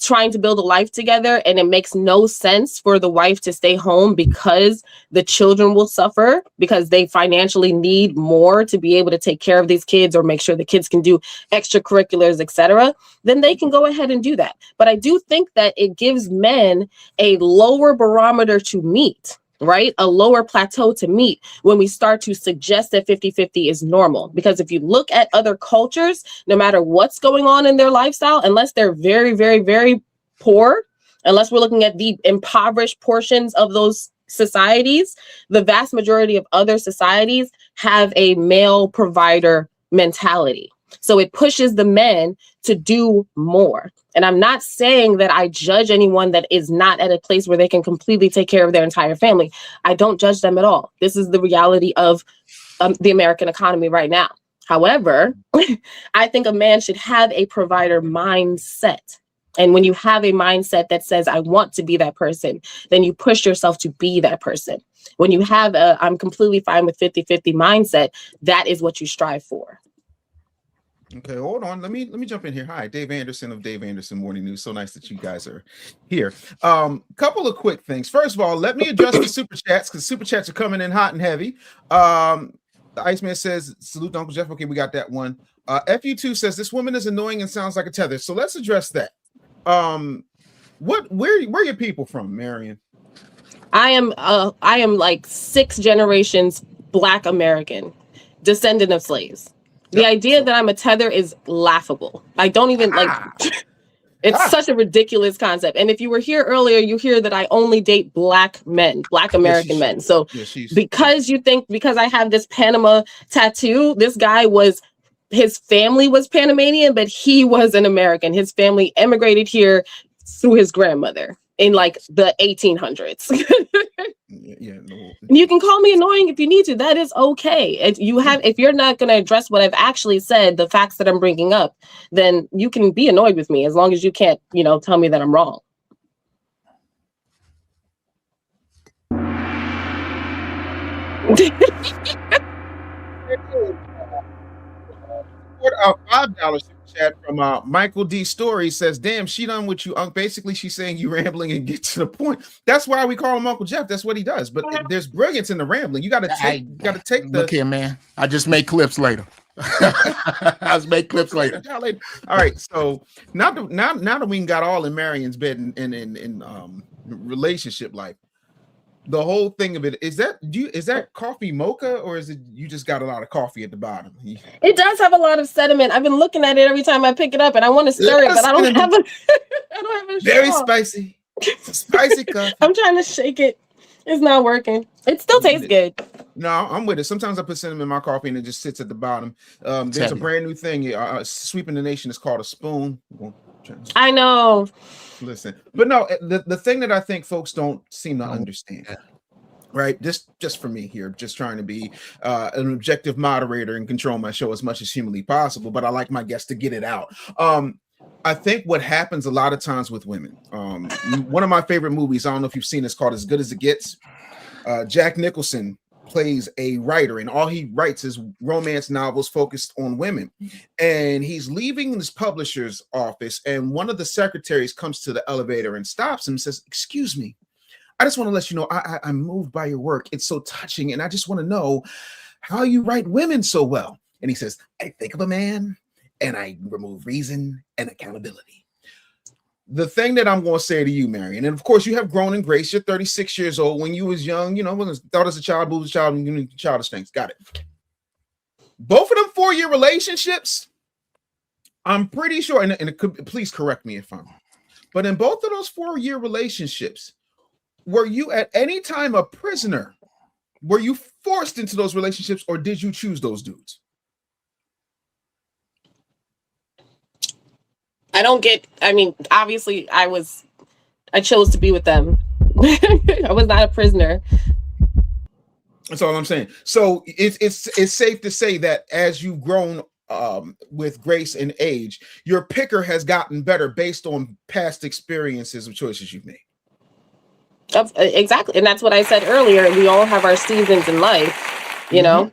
trying to build a life together, and it makes no sense for the wife to stay home because the children will suffer because they financially need more to be able to take care of these kids or make sure the kids can do extracurriculars, etc., then they can go ahead and do that. But I do think that it gives men a lower barometer to meet, right? A lower plateau to meet when we start to suggest that 50-50 is normal. Because if you look at other cultures, no matter what's going on in their lifestyle, unless they're very, very, very poor Unless we're looking at the impoverished portions of those societies, the vast majority of other societies have a male provider mentality. So it pushes the men to do more. And I'm not saying that I judge anyone that is not at a place where they can completely take care of their entire family. I don't judge them at all. This is the reality of the American economy right now. However, I think a man should have a provider mindset. And when you have a mindset that says, I want to be that person, then you push yourself to be that person. When you have a, I'm completely fine with 50-50 mindset, that is what you strive for. Okay, hold on. Let me jump in here. Hi, Dave Anderson of Dave Anderson Morning News. So nice that you guys are here. Couple of quick things. First of all, let me address the super chats because super chats are coming in hot and heavy. The Iceman says, salute to Uncle Geoff. Okay, we got that one. FU2 says this woman is annoying and sounds like a tether. So let's address that. Where are your people from, Marien? I am like 6 generations Black American, descendant of slaves. The idea that I'm a tether is laughable. I don't even like. It's such a ridiculous concept. And if you were here earlier, you hear that I only date Black men, Black American men. So because you think because I have this Panama tattoo, this guy his family was Panamanian, but he was an American. His family emigrated here through his grandmother in like the 1800s. You can call me annoying if you need to. That is okay. If you're not going to address what I've actually said, the facts that I'm bringing up, then you can be annoyed with me as long as you can't, tell me that I'm wrong. $5 super chat from Michael D. Story says, damn, she done with you, Unc. Basically, she's saying you rambling and get to the point. That's why we call him Uncle Geoff. That's what he does. But there's brilliance in the rambling. You got to take the. Look here, man. I just make clips later. I'll just make clips later. All right. So now that we got all in Marien's bed in relationship life, the whole thing of it is that coffee mocha or is it you just got a lot of coffee at the bottom? It does have a lot of sediment. I've been looking at it every time I pick it up and I want to stir it, but I don't have a very spicy coffee. I'm trying to shake it. It's not working. It still tastes good. No, I'm with it. Sometimes I put cinnamon in my coffee and it just sits at the bottom. There's a brand new thing sweeping the nation is called a spoon. I know. Listen, but no, the thing that I think folks don't seem to understand, right? Just for me here, just trying to be an objective moderator and control my show as much as humanly possible, but I like my guests to get it out. I think what happens a lot of times with women, one of my favorite movies, I don't know if you've seen, it's called As Good as It Gets. Jack Nicholson plays a writer and all he writes is romance novels focused on women, and he's leaving this publisher's office and one of the secretaries comes to the elevator and stops him and says, excuse me, I just want to let you know I'm moved by your work. It's so touching and I just want to know how you write women so well. And he says, I think of a man and I remove reason and accountability. The thing that I'm going to say to you, Marien, and of course you have grown in grace. You're 36 years old. When you was young, thought as a child, moved as a child, and childish things. Got it. Both of them 4-year relationships, I'm pretty sure, and it could, please correct me if I'm wrong, but in both of those 4-year relationships, were you at any time a prisoner? Were you forced into those relationships or did you choose those dudes? Obviously I chose to be with them. I was not a prisoner. That's all I'm saying. So it's safe to say that as you've grown with grace and age, your picker has gotten better based on past experiences of choices you've made. Exactly. And that's what I said earlier. We all have our seasons in life, know?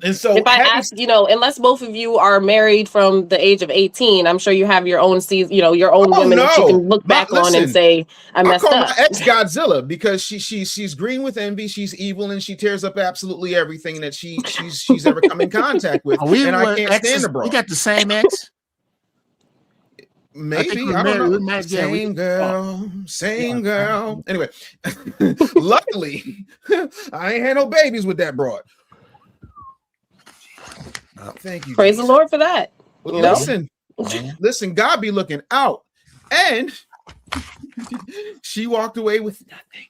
And so if I ask, unless both of you are married from the age of 18, I'm sure you have your own season, your own women that you can look back on and say, I messed up. I call my ex Godzilla because she's green with envy, she's evil, and she tears up absolutely everything that she's ever come in contact with. And I can't stand her, bro. We got the same ex. Maybe I don't know. Same girl. Anyway, luckily, I ain't had no babies with that broad. Thank you. Praise the Lord for that. Listen, God be looking out. And She walked away with nothing.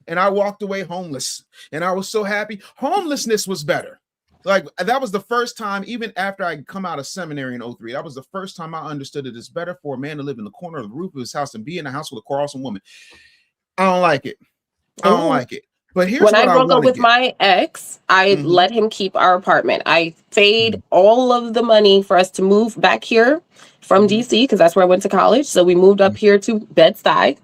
And I walked away homeless. And I was so happy. Homelessness was better. Like, that was the first time, even after I come out of seminary in 03, that was the first time I understood that it's better for a man to live in the corner of the roof of his house than be in a house with a quarrelsome woman. I don't like it. I don't like it. But here's when what I broke up with get. my ex, I let him keep our apartment. I paid all of the money for us to move back here from DC, because that's where I went to college. So we moved up here to Bed-Stuy,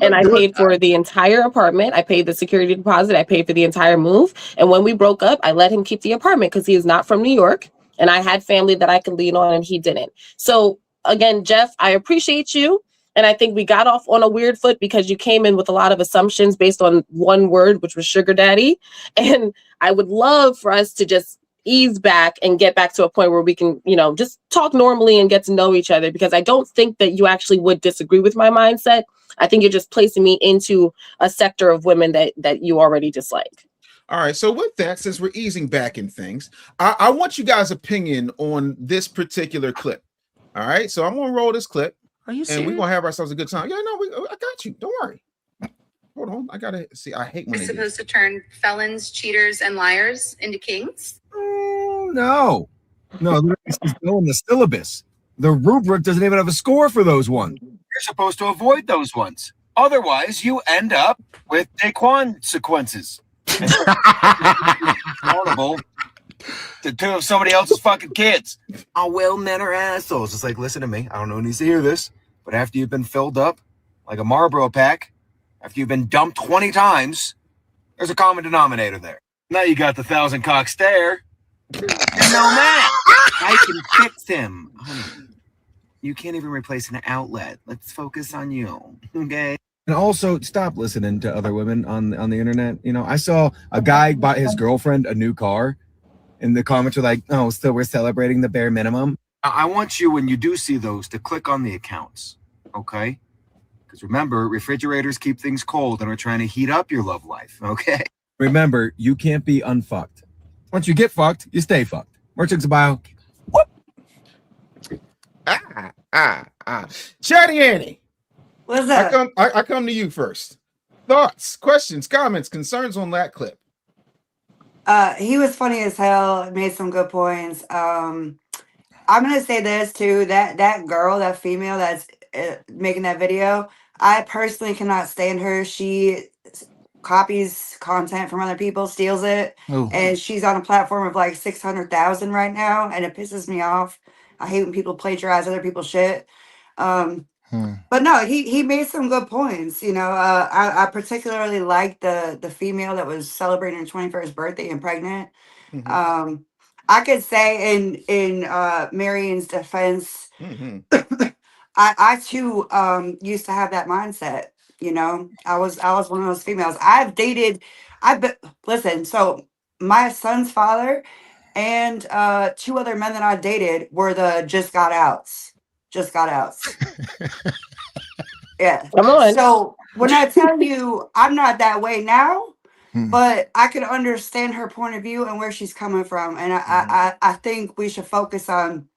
and I paid for the entire apartment. I paid the security deposit. I paid for the entire move. And when we broke up, I let him keep the apartment because he is not from New York, and I had family that I could lean on, and he didn't. So again, Geoff, I appreciate you. And I think we got off on a weird foot because you came in with a lot of assumptions based on one word, which was sugar daddy. And I would love for us to just ease back and get back to a point where we can, you know, just talk normally and get to know each other, because I don't think that you actually would disagree with my mindset. I think you're just placing me into a sector of women that you already dislike. All right. So with that, since we're easing back in things, I want you guys' opinion on this particular clip. All right. So I'm going to roll this clip. Are you serious? And we're gonna have ourselves a good time. Yeah, no, I got you. Don't worry. Hold on. I gotta see. I hate when You're supposed to turn felons, cheaters, and liars into kings? No, this is still in the syllabus. The rubric doesn't even have a score for those ones. You're supposed to avoid those ones. Otherwise, you end up with Daquan sequences. Accountable to two of somebody else's fucking kids. Oh, well, men are assholes. It's like, listen to me. I don't know who needs to hear this, but after you've been filled up like a Marlboro pack, after you've been dumped 20 times, there's a common denominator there. Now you got the 1,000 cock stare. You know that. I can fix him. Honey, you can't even replace an outlet. Let's focus on you, okay? And also, stop listening to other women on the internet. You know, I saw a guy buy his girlfriend a new car, and the comments are like, oh, so we're celebrating the bare minimum. I want you, when you do see those, to click on the accounts, okay? Because remember, refrigerators keep things cold and are trying to heat up your love life, okay? Remember, you can't be unfucked. Once you get fucked, you stay fucked. Merchants bio. Chatty Annie. What's up? I come to you first. Thoughts, questions, comments, concerns on that clip. He was funny as hell, made some good points. I'm gonna say this too, that girl, that female that's making that video, I personally cannot stand her. She copies content from other people, steals it, and she's on a platform of like 600,000 right now, and it pisses me off. I hate when people plagiarize other people's shit. But no, he made some good points. You know, I particularly like the female that was celebrating her 21st birthday and pregnant. I could say in Marien's defense, I too used to have that mindset. You know, I was one of those females. Listen, so my son's father and two other men that I dated were the just got outs. Yeah. Come on. So when I tell you I'm not that way now, but I can understand her point of view and where she's coming from. And I think we should focus on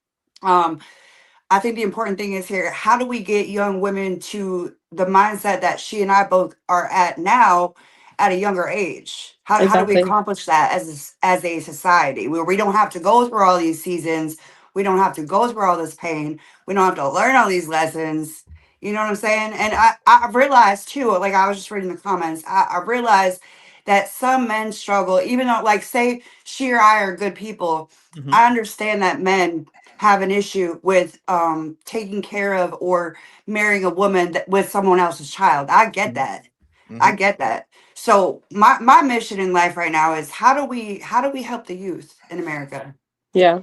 I think the important thing is here, how do we get young women to the mindset that she and I both are at now at a younger age? How do we accomplish that as a society where we don't have to go through all these seasons? We don't have to go through all this pain. We don't have to learn all these lessons. You know what I'm saying? And I realized too, like I was just reading the comments, I realized that some men struggle, even though like say she or I are good people. I understand that men have an issue with taking care of or marrying a woman with someone else's child. I get that. I get that. So my mission in life right now is how do we help the youth in America? Yeah.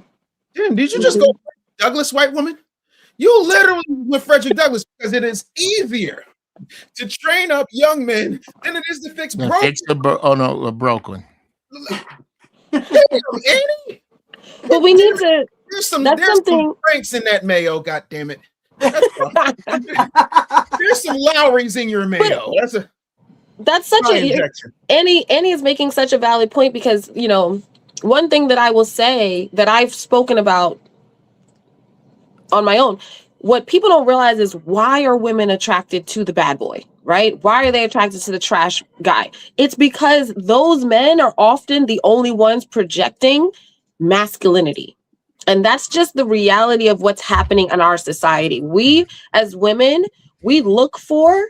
Damn, did you just go Douglas, white woman? You literally went Frederick Douglass because it is easier to train up young men than it is to fix broken. Fix the broke one. Annie? But we need to. There's some Franks in that mayo. God damn it! There's some Lowrys in your mayo. That's such a. Annie is making such a valid point because you know one thing that I will say that I've spoken about on my own. what people don't realize is, why are women attracted to the bad boy, right? Why are they attracted to the trash guy? It's because those men are often the only ones projecting masculinity. And that's just the reality of what's happening in our society. We, as women, we look for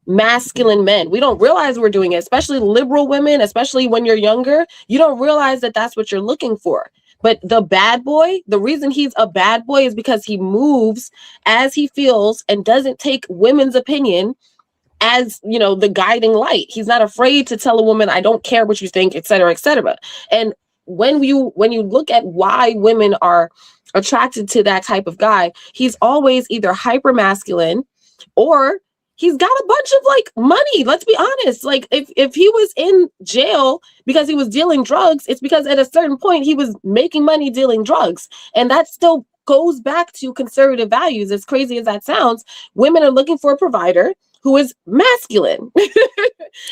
masculine men. We don't realize we're doing it, especially liberal women, especially when you're younger. You don't realize that that's what you're looking for. But the bad boy, the reason he's a bad boy is because he moves as he feels and doesn't take women's opinion as, you know, the guiding light. He's not afraid to tell a woman, I don't care what you think, et cetera, et cetera. And when you look at why women are attracted to that type of guy, he's always either hyper masculine, or he's got a bunch of like money. Let's be honest. Like if he was in jail because he was dealing drugs, it's because at a certain point he was making money dealing drugs. And that still goes back to conservative values. As crazy as that sounds, women are looking for a provider who is masculine.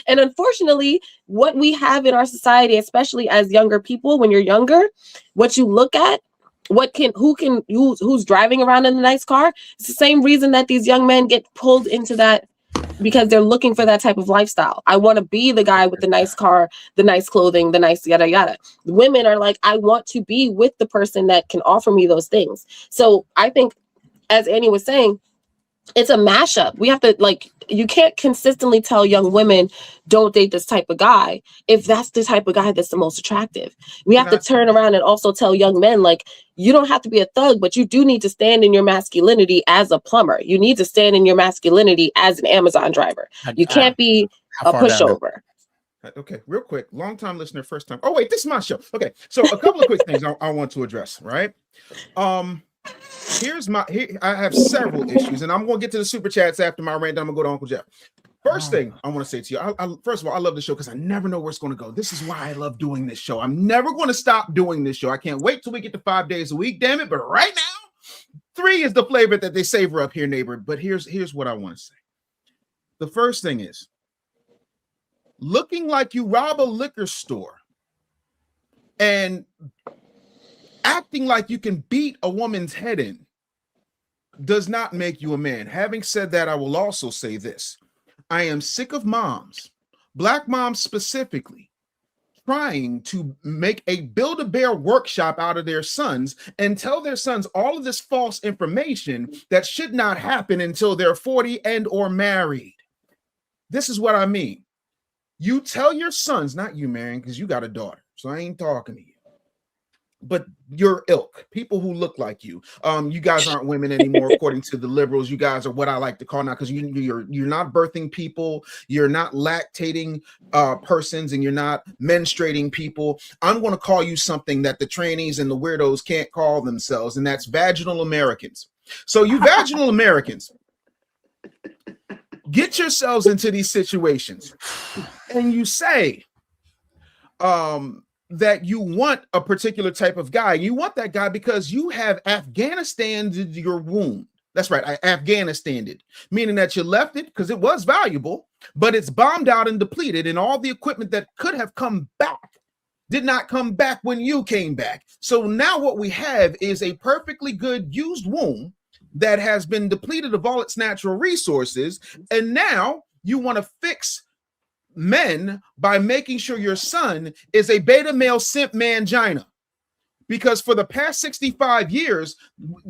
And unfortunately, what we have in our society, especially as younger people, when you're younger, what you look at, who's driving around in a nice car, it's the same reason that these young men get pulled into that, because they're looking for that type of lifestyle. I want to be the guy with the nice car, the nice clothing, the nice yada yada. Women are like, I want to be with the person that can offer me those things. So I think, as Annie was saying, it's a mashup. We have to, like, you can't consistently tell young women don't date this type of guy if that's the type of guy that's the most attractive. We have to turn around and also tell young men, like, you don't have to be a thug, but you do need to stand in your masculinity as a plumber. You need to stand in your masculinity as an Amazon driver. You can't be a pushover. Okay, real quick, long time listener, first time. Oh wait, this is my show. Okay, so a couple of quick things I want to address. Right. I have several issues, and I'm going to get to the super chats after my rant. I'm going to go to Uncle Geoff. First thing I want to say to you, first of all, I love the show because I never know where it's going to go. This is why I love doing this show. I'm never going to stop doing this show. I can't wait till we get to 5 days a week, damn it. But right now, 3 is the flavor that they savor up here, neighbor. But here's what I want to say. The first thing is, looking like you rob a liquor store and acting like you can beat a woman's head in does not make you a man. Having said that, I will also say this. I am sick of moms, black moms specifically, trying to make a Build-A-Bear workshop out of their sons and tell their sons all of this false information that should not happen until they're 40 and or married. This is what I mean. You tell your sons, not you, Marion, because you got a daughter, so I ain't talking to you, but your ilk, people who look like you. You guys aren't women anymore, according to the liberals. You guys are what I like to call now, because you're not birthing people, you're not lactating persons, and you're not menstruating people. I'm going to call you something that the trannies and the weirdos can't call themselves, and that's vaginal Americans. So you vaginal Americans, get yourselves into these situations, and you say, that you want a particular type of guy. You want that guy because you have Afghanistaned your womb. That's right, I Afghanistaned it, meaning that you left it because it was valuable, but it's bombed out and depleted, and all the equipment that could have come back did not come back when you came back. So now what we have is a perfectly good used womb that has been depleted of all its natural resources, and now you want to fix men by making sure your son is a beta male simp mangina. Because for the past 65 years,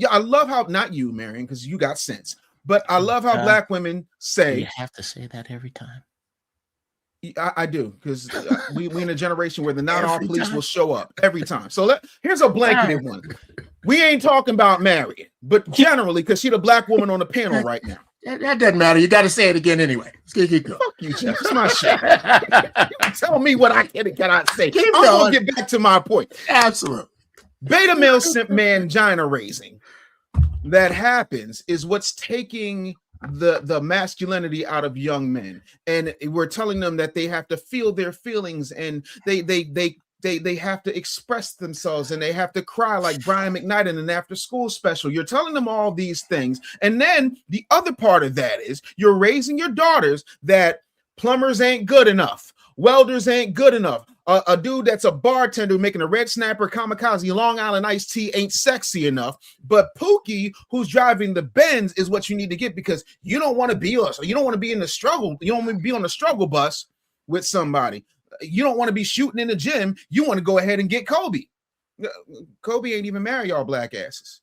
I love how, not you, Marion, because you got sense, but I love how black women say, you have to say that every time. I do, because we in a generation where the not all police will show up every time. So here's a blanketed one. We ain't talking about Marion, but generally, because she's the black woman on the panel right now. That doesn't matter. You got to say it again anyway. Keep going. Fuck you, Geoff. It's my shit. You tell me what I can and cannot say. I'm going to get back to my point. Absolutely. Beta male simp mangina raising that happens is what's taking the masculinity out of young men. And we're telling them that they have to feel their feelings, and they have to express themselves, and they have to cry like Brian McKnight in an after school special. You're telling them all these things. And then the other part of that is you're raising your daughters that plumbers ain't good enough, Welders ain't good enough. A dude that's a bartender making a red snapper kamikaze Long Island iced tea ain't sexy enough. But Pookie, who's driving the Benz, is what you need to get, because you don't want to be us. You don't want to be in the struggle. You don't want to be on the struggle bus with somebody. You don't want to be shooting in the gym. You want to go ahead and get Kobe. Kobe ain't even marry y'all black asses.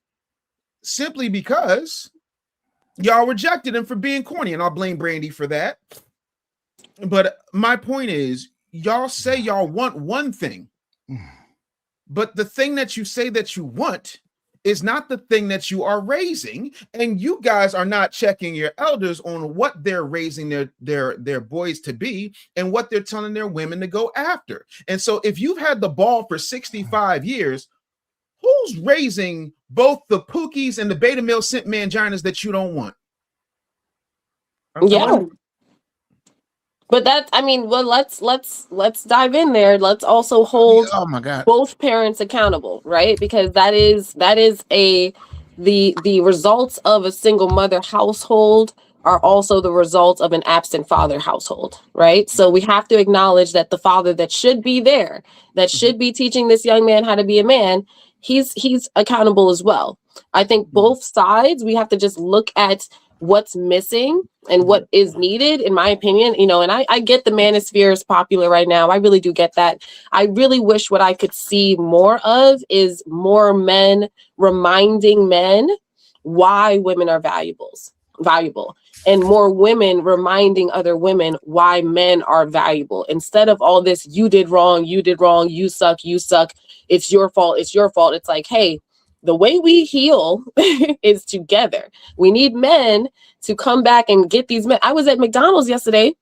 Simply because y'all rejected him for being corny, and I'll blame Brandy for that. But my point is, y'all say y'all want one thing, but the thing that you say that you want is not the thing that you are raising, and you guys are not checking your elders on what they're raising their boys to be and what they're telling their women to go after. And so if you've had the ball for 65 years, who's raising both the Pookies and the beta male simp manginas that you don't want? Yeah. But that's, I mean, well, let's dive in there. Let's also hold both parents accountable, right? Because that is the results of a single mother household are also the results of an absent father household, right? So we have to acknowledge that the father that should be there, that should be teaching this young man how to be a man, he's accountable as well. I think both sides, we have to just look at what's missing and what is needed, in my opinion, you know, and I get the manosphere is popular right now. I really do get that. I really wish what I could see more of is more men reminding men why women are valuable, and more women reminding other women why men are valuable, instead of all this, you did wrong, you suck, it's your fault. It's like, hey, the way we heal is together. We need men to come back and get these men. I was at McDonald's yesterday,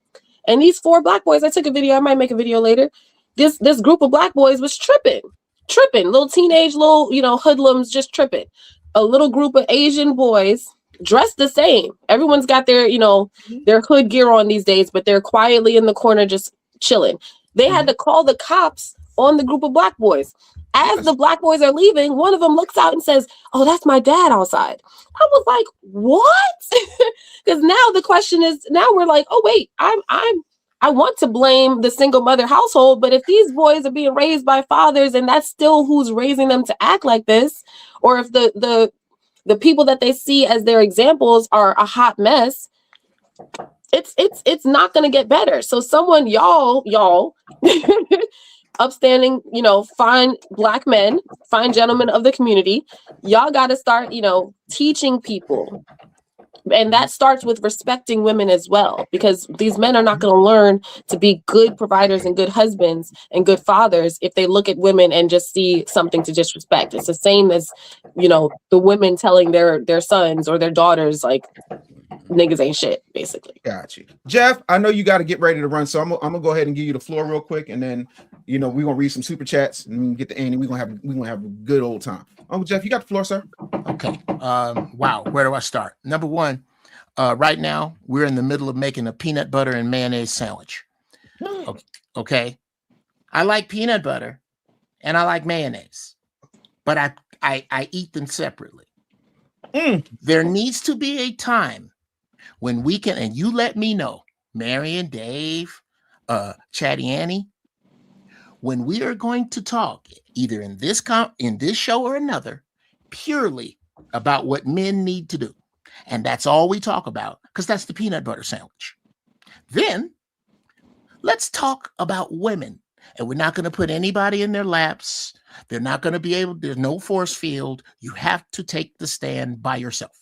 and these 4 black boys, I took a video, I might make a video later. This group of black boys was tripping, little teenage, you know, hoodlums just tripping. A little group of Asian boys dressed the same. Everyone's got their, you know, their hood gear on these days, but they're quietly in the corner just chilling. They had to call the cops on the group of black boys. As the black boys are leaving, one of them looks out and says, "Oh, that's my dad outside." I was like, what? Because now the question is, now we're like, oh wait, I want to blame the single mother household, but if these boys are being raised by fathers and that's still who's raising them to act like this, or if the people that they see as their examples are a hot mess, it's not going to get better. So someone, y'all upstanding, you know, fine black men, fine gentlemen of the community, y'all got to start, you know, teaching people. And that starts with respecting women as well, because these men are not going to learn to be good providers and good husbands and good fathers if they look at women and just see something to disrespect. It's the same as, you know, the women telling their sons or their daughters, like, niggas ain't shit, basically. Got you. Geoff, I know you got to get ready to run, so I'm gonna go ahead and give you the floor real quick, and then, you know, we're gonna read some super chats and get to Annie. We're gonna have a good old time. Uncle Geoff, you got the floor, sir. Okay. Wow, where do I start? Number one, right now we're in the middle of making a peanut butter and mayonnaise sandwich. Okay. I like peanut butter and I like mayonnaise, but I eat them separately. There needs to be a time when we can, and you let me know, Marien, Dave, Chatty Annie, when we are going to talk either in this show or another, purely about what men need to do. And that's all we talk about, because that's the peanut butter sandwich. Then let's talk about women. And we're not going to put anybody in their laps. They're not going to be able, there's no force field. You have to take the stand by yourself.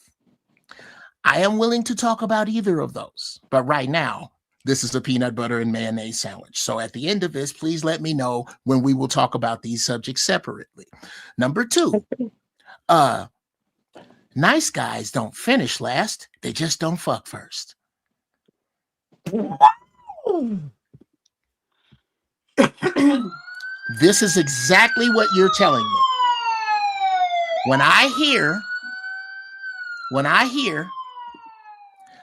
I am willing to talk about either of those. But right now, this is a peanut butter and mayonnaise sandwich. So at the end of this, please let me know when we will talk about these subjects separately. Number two, nice guys don't finish last. They just don't fuck first. This is exactly what you're telling me. When I hear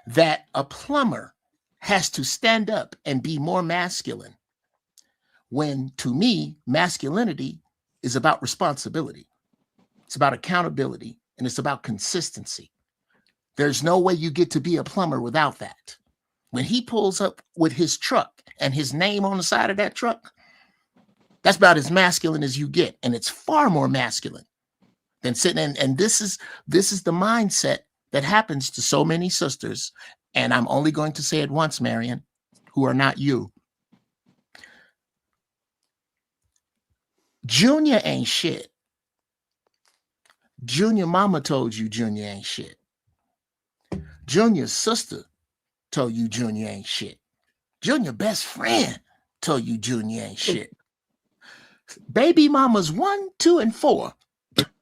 that a plumber has to stand up and be more masculine, when to me, masculinity is about responsibility. It's about accountability, and it's about consistency. There's no way you get to be a plumber without that. When he pulls up with his truck and his name on the side of that truck, that's about as masculine as you get. And it's far more masculine than sitting in. And this is the mindset that happens to so many sisters. And I'm only going to say it once, Marien, who are not you. Junior ain't shit. Junior mama told you Junior ain't shit. Junior's sister told you Junior ain't shit. Junior best friend told you Junior ain't shit. Baby mamas 1, 2, and 4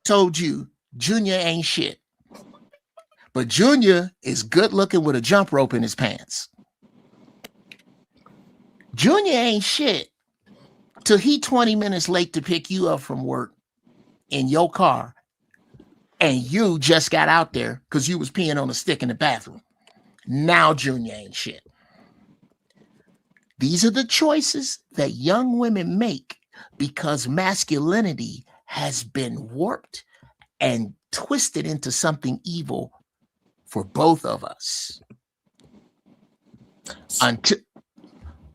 told you Junior ain't shit. But Junior is good looking with a jump rope in his pants. Junior ain't shit till he 20 minutes late to pick you up from work in your car, and you just got out there because you was peeing on a stick in the bathroom. Now Junior ain't shit. These are the choices that young women make because masculinity has been warped and twisted into something evil for both of us.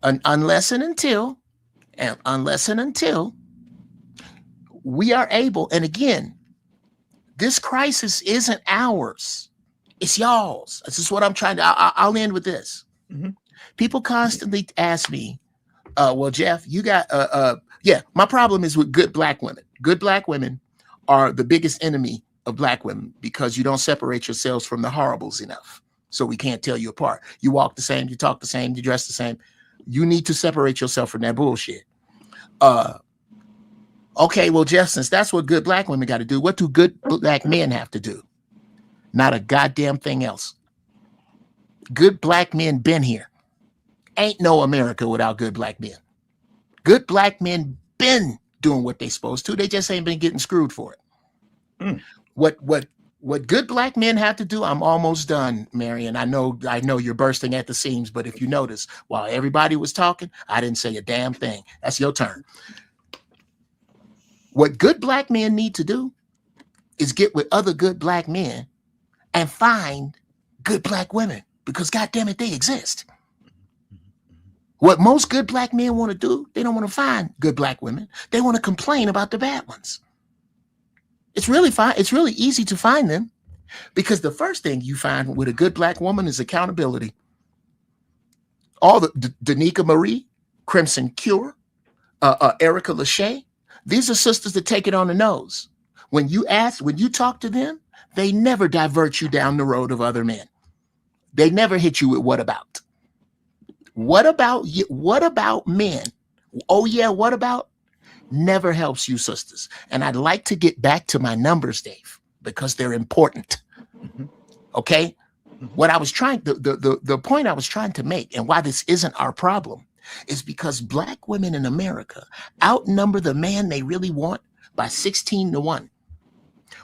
Unless and until we are able, and again, this crisis isn't ours, it's y'all's. This is what I'm trying to, I'll end with this. Mm-hmm. People constantly ask me, well, Geoff, you got, my problem is with good black women. Good black women are the biggest enemy of black women because you don't separate yourselves from the horribles enough. So we can't tell you apart. You walk the same, you talk the same, you dress the same. You need to separate yourself from that bullshit. Okay, well, Geoff, since that's what good black women got to do, what do good black men have to do? Not a goddamn thing else. Good black men been here. Ain't no America without good black men. Good black men been doing what they supposed to. They just ain't been getting screwed for it. Mm. What good black men have to do, I'm almost done, Marien. I know you're bursting at the seams, but if you notice, while everybody was talking, I didn't say a damn thing. That's your turn. What good black men need to do is get with other good black men and find good black women, because goddamn it, they exist. What most good black men want to do, they don't want to find good black women. They want to complain about the bad ones. It's really fine. It's really easy to find them because the first thing you find with a good black woman is accountability. All the Danica Marie, Crimson Cure, Erica Lachey, these are sisters that take it on the nose. When you talk to them, they never divert you down the road of other men. They never hit you with what about? What about you? What about men? Oh yeah, what about? Never helps you sisters. And I'd like to get back to my numbers, Dave, because they're important. Mm-hmm. Okay? Mm-hmm. What I was trying, the point I was trying to make, and why this isn't our problem, is because black women in America outnumber the man they really want by 16-1.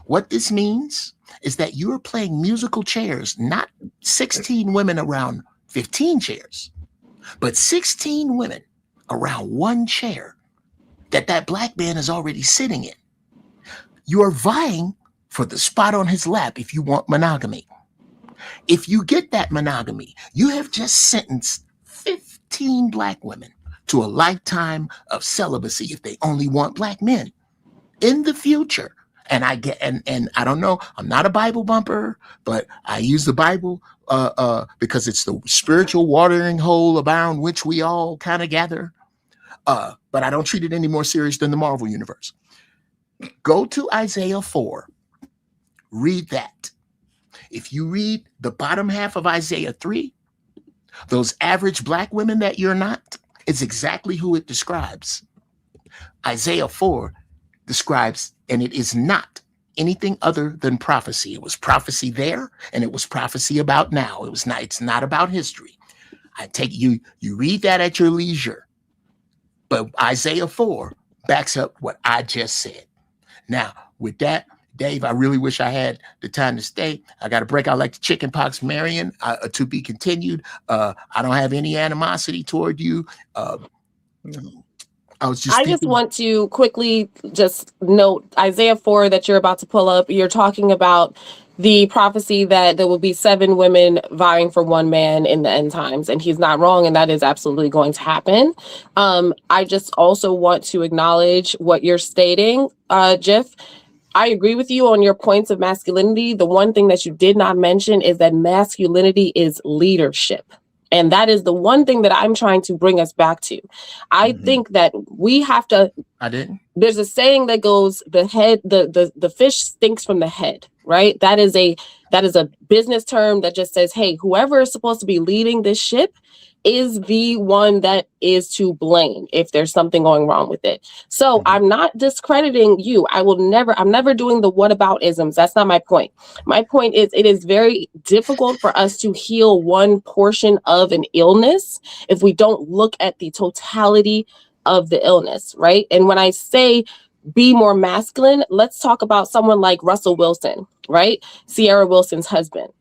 What this means is that you're playing musical chairs, not 16 women around 15 chairs, but 16 women around one chair that black man is already sitting in. You are vying for the spot on his lap if you want monogamy. If you get that monogamy, you have just sentenced 15 black women to a lifetime of celibacy if they only want black men. In the future, and I don't know, I'm not a Bible bumper, but I use the Bible because it's the spiritual watering hole around which we all kind of gather. But I don't treat it any more serious than the Marvel universe. Go to Isaiah 4. Read that. If you read the bottom half of Isaiah 3, those average black women that you're not, it's exactly who it describes. Isaiah 4 describes, and it is not anything other than prophecy. It was prophecy there, and it was prophecy about now. It's not about history. I take you read that at your leisure. But Isaiah 4 backs up what I just said. Now, with that, Dave, I really wish I had the time to stay. I got to break out like the chicken pox, Marien, to be continued. I don't have any animosity toward you. I just want to quickly just note Isaiah 4 that you're about to pull up. You're talking about the prophecy that there will be 7 women vying for 1 man in the end times, and he's not wrong, and that is absolutely going to happen. I just also want to acknowledge what you're stating, Geoff. I agree with you on your points of masculinity. The one thing that you did not mention is that masculinity is leadership. And that is the one thing that I'm trying to bring us back to. I think that we have to. There's a saying that goes, the fish stinks from the head, right? That is a business term that just says, hey, whoever is supposed to be leading this ship is the one that is to blame if there's something going wrong with it. So I'm not discrediting you. I'm never doing the what about isms. That's not my point. My point is it is very difficult for us to heal one portion of an illness if we don't look at the totality of the illness, right? And when I say be more masculine, let's talk about someone like Russell Wilson, right? Sierra Wilson's husband.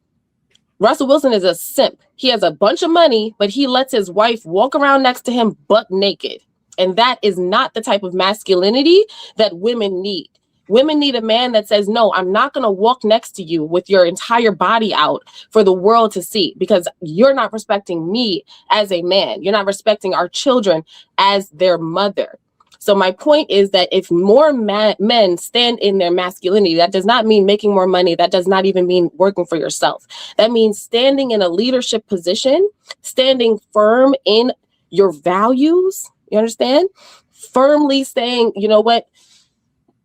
Russell Wilson is a simp. He has a bunch of money, but he lets his wife walk around next to him butt naked. And that is not the type of masculinity that women need. Women need a man that says, no, I'm not going to walk next to you with your entire body out for the world to see, because you're not respecting me as a man. You're not respecting our children as their mother. So my point is that if more men stand in their masculinity, that does not mean making more money. That does not even mean working for yourself. That means standing in a leadership position, standing firm in your values. You understand? Firmly saying, you know what?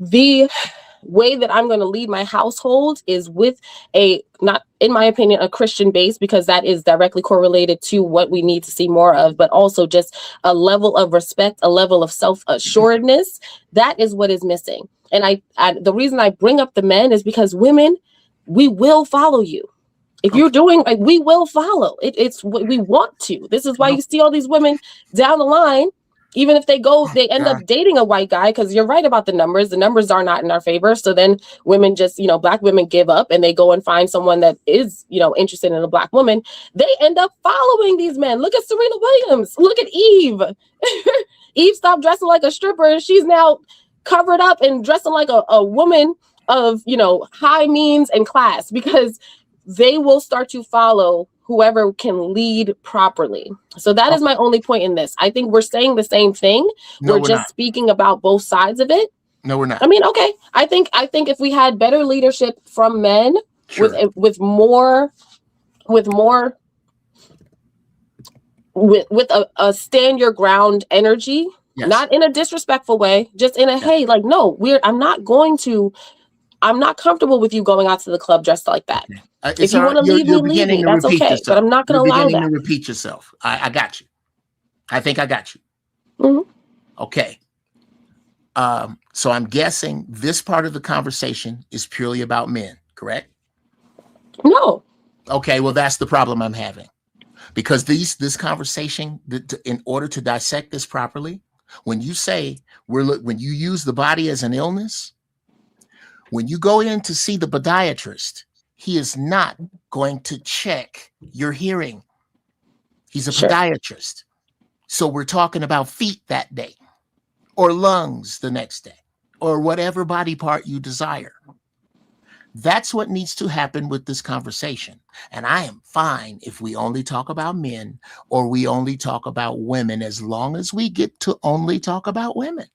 The way that I'm going to lead my household is with not in my opinion, a Christian base, because that is directly correlated to what we need to see more of, but also just a level of respect, a level of self-assuredness. That is what is missing. And the reason I bring up the men is because women, we will follow you. If you're doing, we will follow. It's what we want to. This is why you see all these women down the line. Even if they end up dating a white guy, because you're right about the numbers. The numbers are not in our favor. So then women just, black women give up and they go and find someone that is, interested in a black woman. They end up following these men. Look at Serena Williams. Look at Eve. Eve stopped dressing like a stripper and she's now covered up and dressing like a woman of, high means and class, because they will start to follow whoever can lead properly. So that is my only point in this. I think we're saying the same thing. No, we're just not speaking about both sides of it. No, we're not. I mean, okay. I think if we had better leadership from men, sure, with a stand your ground energy, yes, not in a disrespectful way, just in a, yes, hey, like, no, I'm not comfortable with you going out to the club dressed like that. If you want to leave me, leave me. That's okay. Yourself. But I'm not going to allow that. You're beginning to repeat yourself. I got you. I think I got you. Mm-hmm. Okay. So I'm guessing this part of the conversation is purely about men, correct? No. Okay. Well, that's the problem I'm having, because this conversation, in order to dissect this properly, when you say when you use the body as an illness, when you go in to see the podiatrist, he is not going to check your hearing. He's a podiatrist. So we're talking about feet that day, or lungs the next day, or whatever body part you desire. That's what needs to happen with this conversation. And I am fine if we only talk about men or we only talk about women, as long as we get to only talk about women.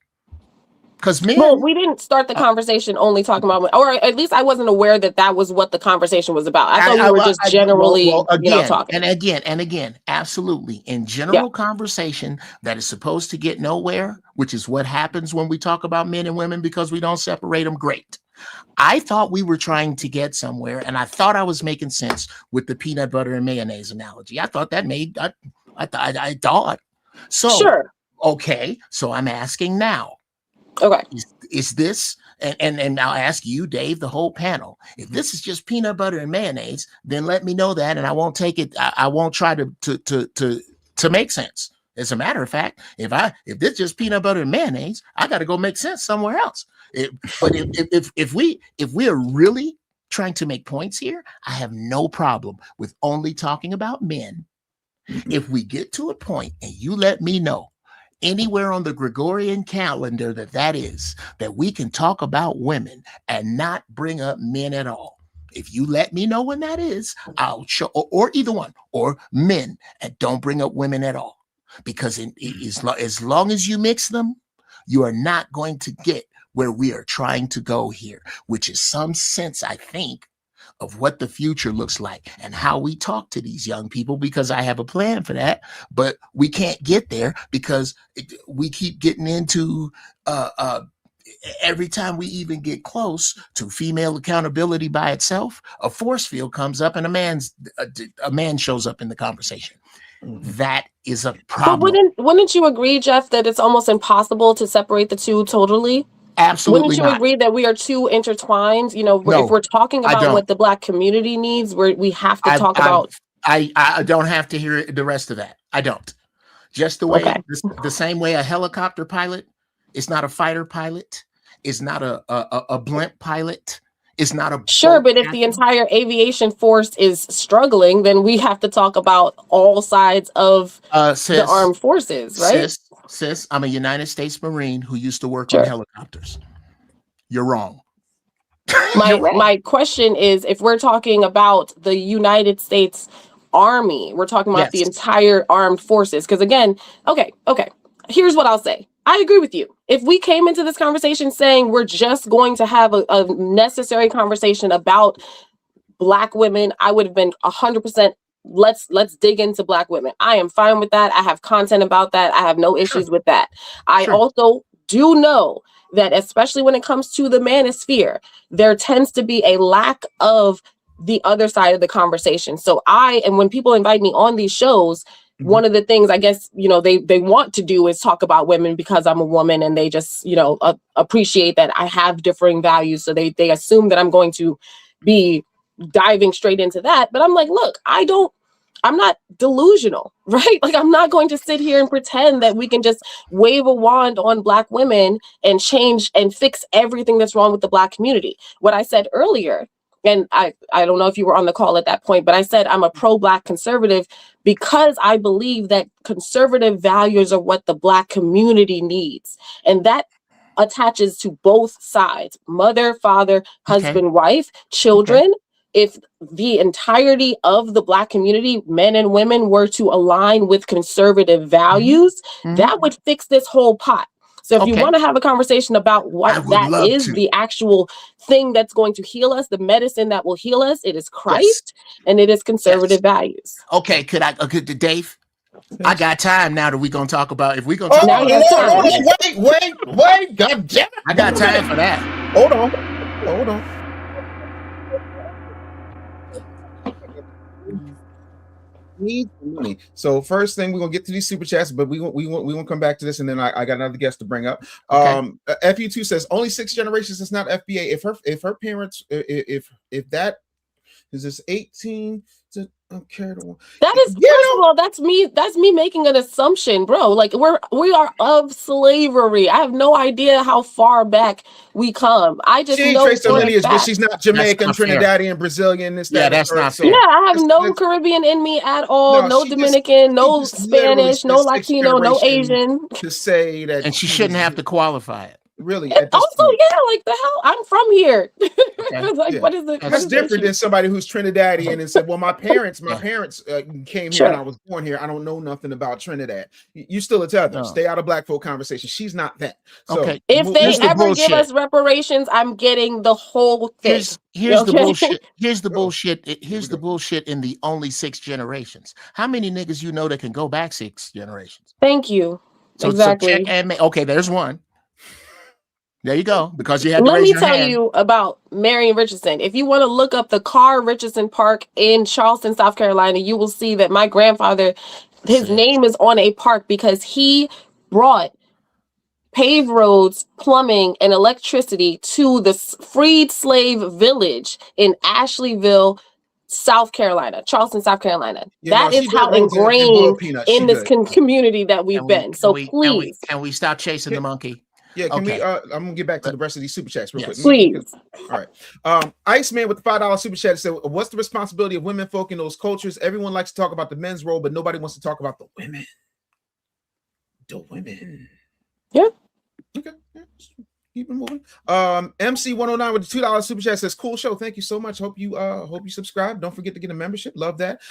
Because men, well, we didn't start the conversation only talking about women, or at least I wasn't aware that was what the conversation was about. I thought we were just generally, talking. And again, absolutely. In general conversation that is supposed to get nowhere, which is what happens when we talk about men and women because we don't separate them. Great. I thought we were trying to get somewhere, and I thought I was making sense with the peanut butter and mayonnaise analogy. I thought that made, I thought. So, sure. Okay. So I'm asking now. Okay. Is this, and I'll ask you, Dave, the whole panel, if this is just peanut butter and mayonnaise, then let me know that, and I won't take it. I won't try to make sense. As a matter of fact, if this is just peanut butter and mayonnaise, I got to go make sense somewhere else. But if we are really trying to make points here, I have no problem with only talking about men. If we get to a point and you let me know, anywhere on the Gregorian calendar that we can talk about women and not bring up men at all. If you let me know when that is, I'll show, or either one, or men, and don't bring up women at all. Because as long as you mix them, you are not going to get where we are trying to go here, which is some sense, I think, of what the future looks like and how we talk to these young people, because I have a plan for that, but we can't get there because we keep getting into every time we even get close to female accountability by itself, a force field comes up and a man shows up in the conversation. That is a problem. But wouldn't you agree, Geoff, that it's almost impossible to separate the two totally? Absolutely Wouldn't you not. agree that we are too intertwined? You know, No, if we're talking about what the Black community needs, we have to talk about. I don't have to hear the rest of that. I don't. Just the way, the same way a helicopter pilot is not a fighter pilot, is not a blimp pilot, is not a sure. But if the entire aviation force is struggling, then we have to talk about all sides of the armed forces, right? Sis, I'm a United States Marine who used to work on helicopters. You're wrong. My question is, if we're talking about the United States Army, we're talking about the entire armed forces. Because again, okay. Here's what I'll say. I agree with you. If we came into this conversation saying we're just going to have a necessary conversation about Black women, I would have been 100%. Let's dig into Black women. I am fine with that. I have content about that. I have no issues with that. I also do know that, especially when it comes to the manosphere, there tends to be a lack of the other side of the conversation. So when people invite me on these shows, one of the things I guess, they want to do is talk about women because I'm a woman, and they just, appreciate that I have differing values. So they assume that I'm going to be diving straight into that. But I'm like, look, I'm not delusional, right? Like, I'm not going to sit here and pretend that we can just wave a wand on Black women and change and fix everything that's wrong with the Black community. What I said earlier, and I don't know if you were on the call at that point, but I said I'm a pro-Black conservative because I believe that conservative values are what the Black community needs. And that attaches to both sides: mother, father, husband, wife, children. If the entirety of the Black community, men and women, were to align with conservative values, that would fix this whole pot. So if you want to have a conversation about what that is, the actual thing that's going to heal us, the medicine that will heal us, it is Christ and it is conservative values. Okay, Dave? I got time now that we're going to talk about, if we're going to talk about wait, God damn it. I got time for that. Hold on. Need money. So first thing, we're gonna get to these super chats, but we won't come back to this, and then I got another guest to bring up. FU2 says only 6 generations. It's not FBA. If her parents, if that is this 18 to okay. That is first of all, that's me making an assumption, bro. Like we are of slavery. I have no idea how far back we come. I just know traced her lineage, but she's not Jamaican, Trinidadian, Brazilian. That's not fair. Yeah, I have no Caribbean in me at all. No Dominican, no Spanish, no Latino, no Asian. To say that, and she shouldn't have to qualify it. Really? Also, like the hell, I'm from here. What is the? That's different than somebody who's Trinidadian and said, "Well, my parents came here and I was born here. I don't know nothing about Trinidad." You still a tether. Stay out of Black folk conversation. She's not that. So, if they ever give us reparations, I'm getting the whole thing. Here's the bullshit. Here's the bullshit. Here's the bullshit in the only 6 generations. How many niggas you know that can go back 6 generations? Thank you. So check and there's one. There you go. Because you had to Let raise me your tell hand. you about Marien Richardson. If you want to look up the Carr Richardson Park in Charleston, South Carolina, you will see that my grandfather, his name is on a park because he brought paved roads, plumbing, and electricity to the freed slave village in Ashleyville, South Carolina, Charleston, South Carolina. That is how ingrained in this community that we've been. So please. Can we stop chasing the monkey? Yeah, can we? I'm gonna get back to the rest of these super chats real quick. Please. All right. Iceman with the $5 super chat said, "What's the responsibility of women folk in those cultures? Everyone likes to talk about the men's role, but nobody wants to talk about the women." the women. Yeah. Okay. Yeah. Keep it moving. MC109 with the $2 super chat says, cool show. Thank you so much. Hope you subscribe. Don't forget to get a membership. Love that.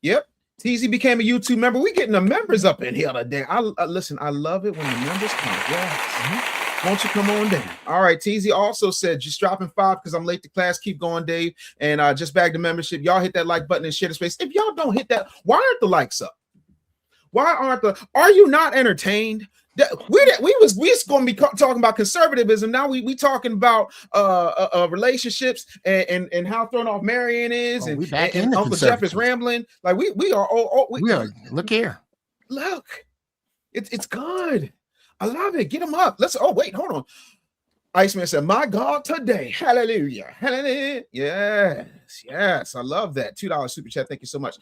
Yep. TZ became a YouTube member. We getting the members up in here today. Listen, I love it when the members come. Yeah. Won't you come on down? All right. TZ also said, just dropping 5 because I'm late to class. Keep going, Dave. And just bagged the membership. Y'all hit that like button and share the space. If y'all don't hit that, why aren't the likes up? Are you not entertained? We was going to be talking about conservatism. Now we talking about relationships and how thrown off Marien is, and Uncle Geoff is rambling. Like we are. Look here. Look, it's good. I love it. Get them up. Wait, hold on. Iceman said, my God, today. Hallelujah. Hallelujah. Yes. I love that. $2 super chat. Thank you so much.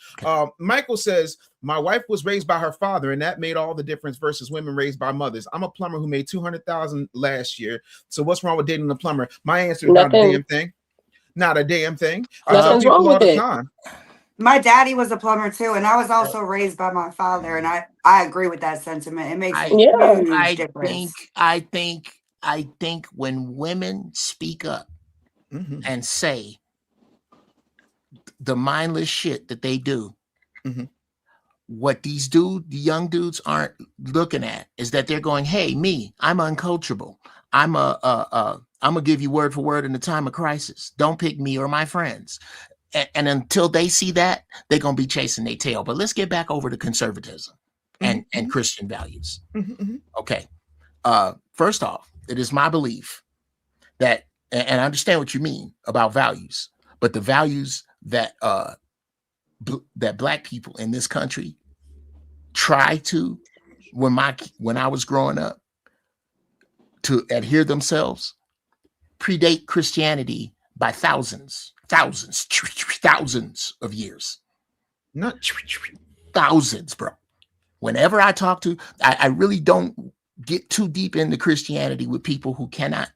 Michael says, my wife was raised by her father, and that made all the difference versus women raised by mothers. I'm a plumber who made $200,000 last year. So what's wrong with dating a plumber? My answer is not a damn thing. Not a damn thing. I tell people all the time. My daddy was a plumber too, and I was also raised by my father, and I agree with that sentiment. It makes a huge difference. I think when women speak up and say the mindless shit that they do, what these the young dudes aren't looking at is that they're going, hey, I'm uncoachable. I'm gonna give you word for word in the time of crisis. Don't pick me or my friends. And until they see that, they're gonna be chasing their tail. But let's get back over to conservatism and Christian values. Okay. First off, it is my belief that, and I understand what you mean about values, but the values that that Black people in this country try to, when I was growing up, to adhere themselves, predate Christianity by thousands of years. Not thousands, bro. Whenever I talk to, I really don't get too deep into Christianity with people who cannot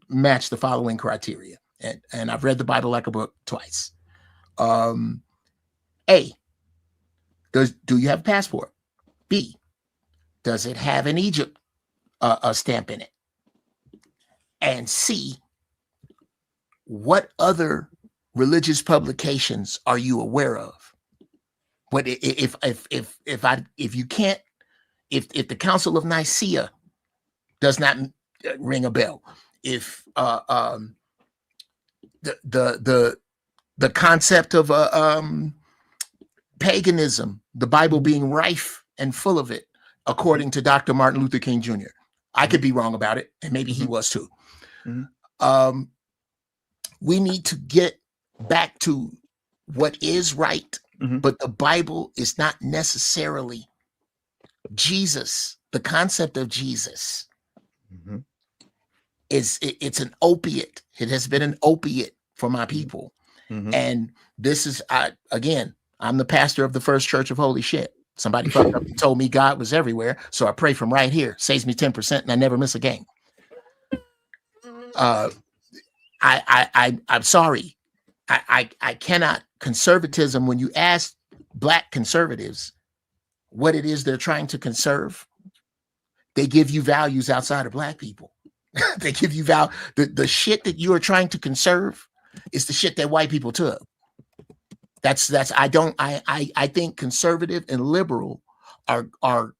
match the following criteria. And I've read the Bible like a book twice. A, do you have a passport? B, does it have an Egypt stamp in it? And C, what other religious publications are you aware of? But if the Council of Nicaea does not ring a bell, if the concept of paganism, the Bible being rife and full of it, according to Dr. Martin Luther King Jr., I could be wrong about it, and maybe he was too. We need to get back to what is right, but the Bible is not necessarily Jesus. The concept of Jesus it's an opiate. It has been an opiate for my people. And this is, I'm the pastor of the First Church of Holy Shit. Somebody fucked up and told me God was everywhere, so I pray from right here. Saves me 10%, and I never miss a game. I'm sorry. I cannot. Conservatism, when you ask Black conservatives what it is they're trying to conserve, they give you values outside of Black people. They give you the shit that you are trying to conserve is the shit that white people took. I think conservative and liberal are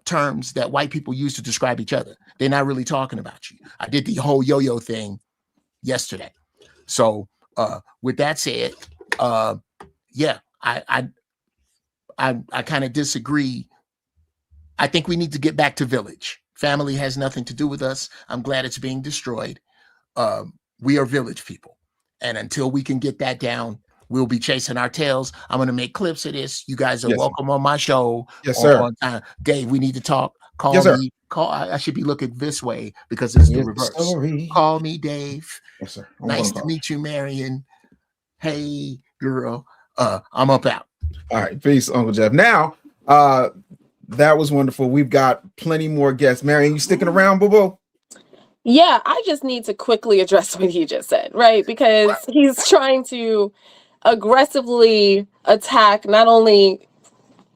terms that white people use to describe each other. They're not really talking about you. I did the whole yo-yo thing yesterday. So with that said, I kind of disagree. I think we need to get back to village. Family has nothing to do with us. I'm glad it's being destroyed. We are village people. And until we can get that down, we'll be chasing our tails. I'm going to make clips of this. You guys are welcome on my show. Yes, sir. On time. Dave, we need to talk. Call yes, me. Call. I should be looking this way because it's the reverse. Sorry. Call me, Dave. Yes, sir. Nice to meet you, Marien. Hey, girl. I'm up out. All right. Peace, Uncle Geoff. Now, that was wonderful. We've got plenty more guests. Marien, you sticking around, boo-boo? Yeah, I just need to quickly address what he just said, right? Because he's trying to aggressively attack not only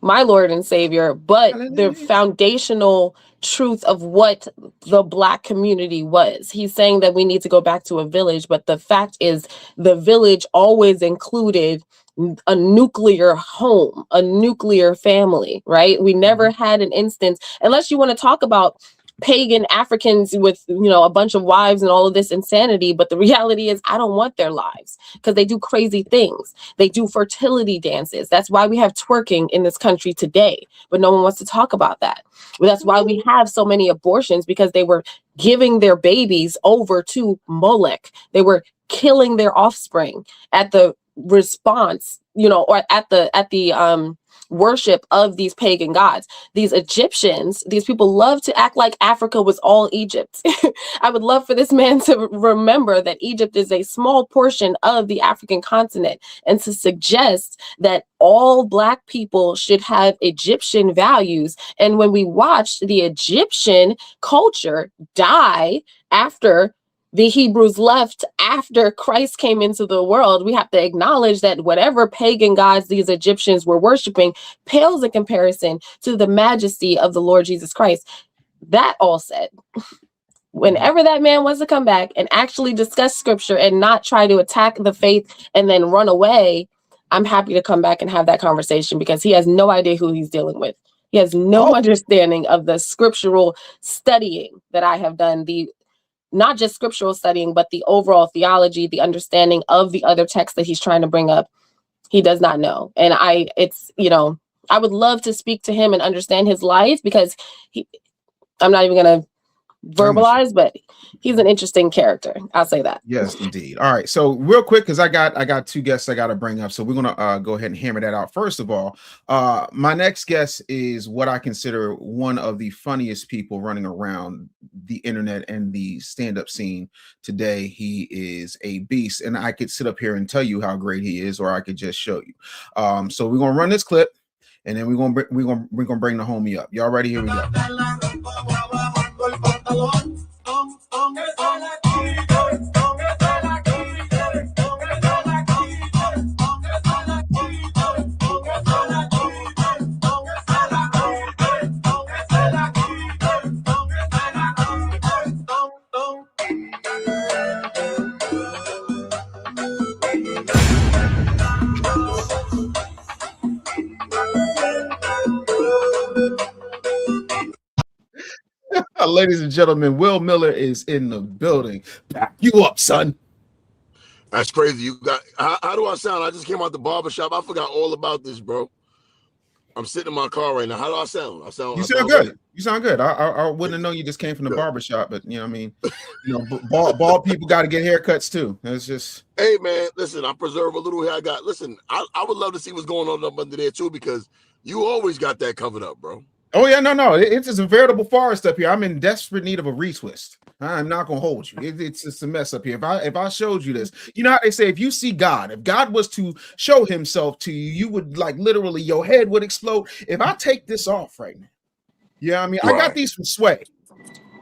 my Lord and Savior, but the Hallelujah. foundational truth of what the Black community was. He's saying that we need to go back to a village, but the fact is the village always included a nuclear home, a nuclear family, right? We never had an instance, unless you want to talk about pagan Africans with, you know, a bunch of wives and all of this insanity. But the reality is I don't want their lives because they do crazy things. They do fertility dances. That's why we have twerking in this country today, but no one wants to talk about that. Well, that's why we have so many abortions, because they were giving their babies over to Molech. They were killing their offspring at the response, you know, or at the worship of these pagan gods. These Egyptians, these people love to act like Africa was all Egypt. I would love for this man to remember that Egypt is a small portion of the African continent, and to suggest that all Black people should have Egyptian values. And when we watched the Egyptian culture die after the Hebrews left, after Christ came into the world, we have to acknowledge that whatever pagan gods these Egyptians were worshiping pales in comparison to the majesty of the Lord Jesus Christ. That all said, whenever that man wants to come back and actually discuss scripture and not try to attack the faith and then run away, I'm happy to come back and have that conversation, because he has no idea who he's dealing with. He has no understanding of the scriptural studying that I have done, not just scriptural studying, but the overall theology, the understanding of the other texts that he's trying to bring up. He does not know. And I would love to speak to him and understand his life, because I'm not even going to verbalize, but he's an interesting character. I'll say that. Yes, indeed. All right. So real quick, because I got two guests I got to bring up. So we're gonna go ahead and hammer that out. First of all, my next guest is what I consider one of the funniest people running around the internet and the stand-up scene today. He is a beast, and I could sit up here and tell you how great he is, or I could just show you. So we're gonna run this clip, and then we're gonna bring the homie up. Y'all ready? Here we go. Ladies and gentlemen, Will Miller is in the building. Back you up, son. That's crazy. You got how do I sound? I just came out the barbershop. I forgot all about this, bro. I'm sitting in my car right now. How do I sound? You sound good. You sound good. I wouldn't have known you just came from the barbershop, but you know what I mean? You know, bald people got to get haircuts too. It's just, hey man, listen, I preserve a little hair I got. Listen, I would love to see what's going on up under there too, because you always got that covered up, bro. Oh yeah, no, it's just a veritable forest up here. I'm in desperate need of a retwist. I'm not gonna hold you. It's just a mess up here. If I showed you this, you know how they say, if you see God, if God was to show himself to you, you would, like, literally your head would explode. If I take this off right now, yeah, I mean, right. I got these from Sway.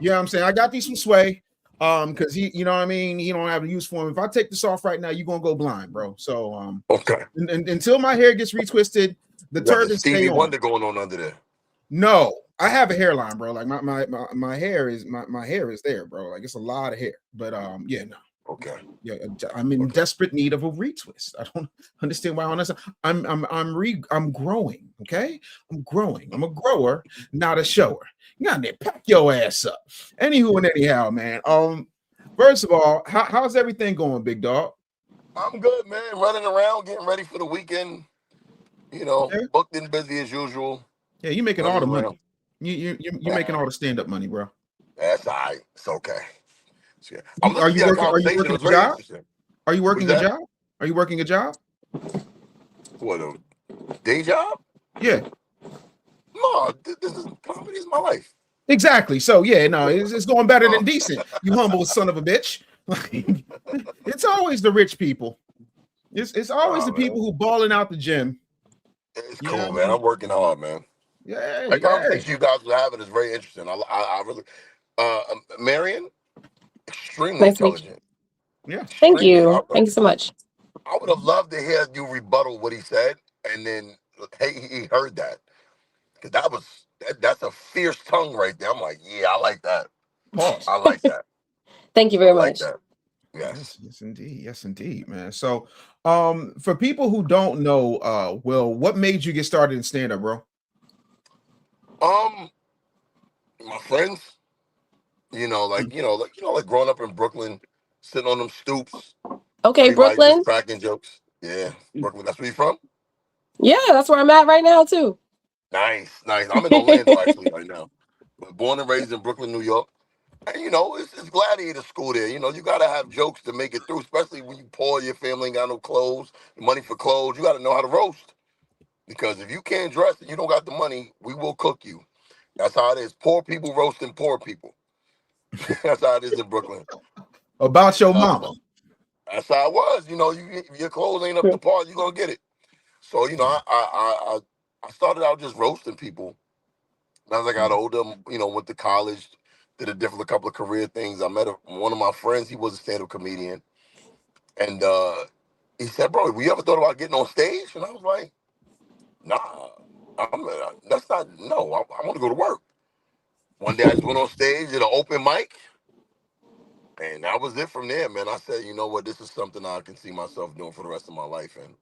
You know what I'm saying? I got these from Sway. Because he, you know what I mean, he don't have a use for him. If I take this off right now, you're gonna go blind, bro. So okay. And until my hair gets retwisted, the turban Stevie Wonder going on under there. No, I have a hairline, bro. Like my hair is my hair is there, bro. Like, it's a lot of hair. But yeah, no. Okay. Yeah, I'm in desperate need of a retwist. I don't understand why. I'm growing. Okay, I'm growing. I'm a grower, not a shower. You got to pack your ass up. Anywho and anyhow, man. First of all, how's everything going, big dog? I'm good, man. Running around, getting ready for the weekend. You know, booked and busy as usual. Yeah, you making all the money. You making all the stand-up money, bro. That's all right. It's okay. Are you working a job? Are you working a job? Are you working a job? What, a day job? Yeah. No, comedy is my life. Exactly. So yeah, no, it's going better than decent. You humble son of a bitch. It's always the rich people. It's always the people who balling out the gym. It's cool, man. I'm working hard, man. Yeah. The conversation you guys were having is very interesting. I really, Marien, extremely intelligent. Yeah. Thank you. Thank you so much. I would have loved to hear you rebuttal what he said, and then he heard that. Because that's a fierce tongue right there. I'm like, yeah, I like that. Pause. I like that. Thank you very I like much. that. Yes. Yes, indeed, man. So, for people who don't know, Will, what made you get started in stand up, bro? My friends, like growing up in Brooklyn, sitting on them stoops, Okay, everybody Brooklyn. just cracking jokes. Yeah, Brooklyn. That's where you from? Yeah, that's where I'm at right now too. Nice. I'm in Orlando actually right now, but born and raised in Brooklyn, New York. And it's gladiator school there. You gotta have jokes to make it through, especially when you poor, your family ain't got no clothes, money for clothes. You gotta know how to roast. Because if you can't dress and you don't got the money, we will cook you. That's how it is. Poor people roasting poor people. That's how it is in Brooklyn. About your mama. That's how it was. Your clothes ain't up to par, you're gonna get it. So, I started out just roasting people. As I got older, went to college, did a couple of career things. I met one of my friends, he was a stand-up comedian. And he said, bro, we ever thought about getting on stage? And I was like, nah, I want to go to work. One day I just went on stage, did an open mic, and that was it from there, man. I said, you know what, this is something I can see myself doing for the rest of my life. And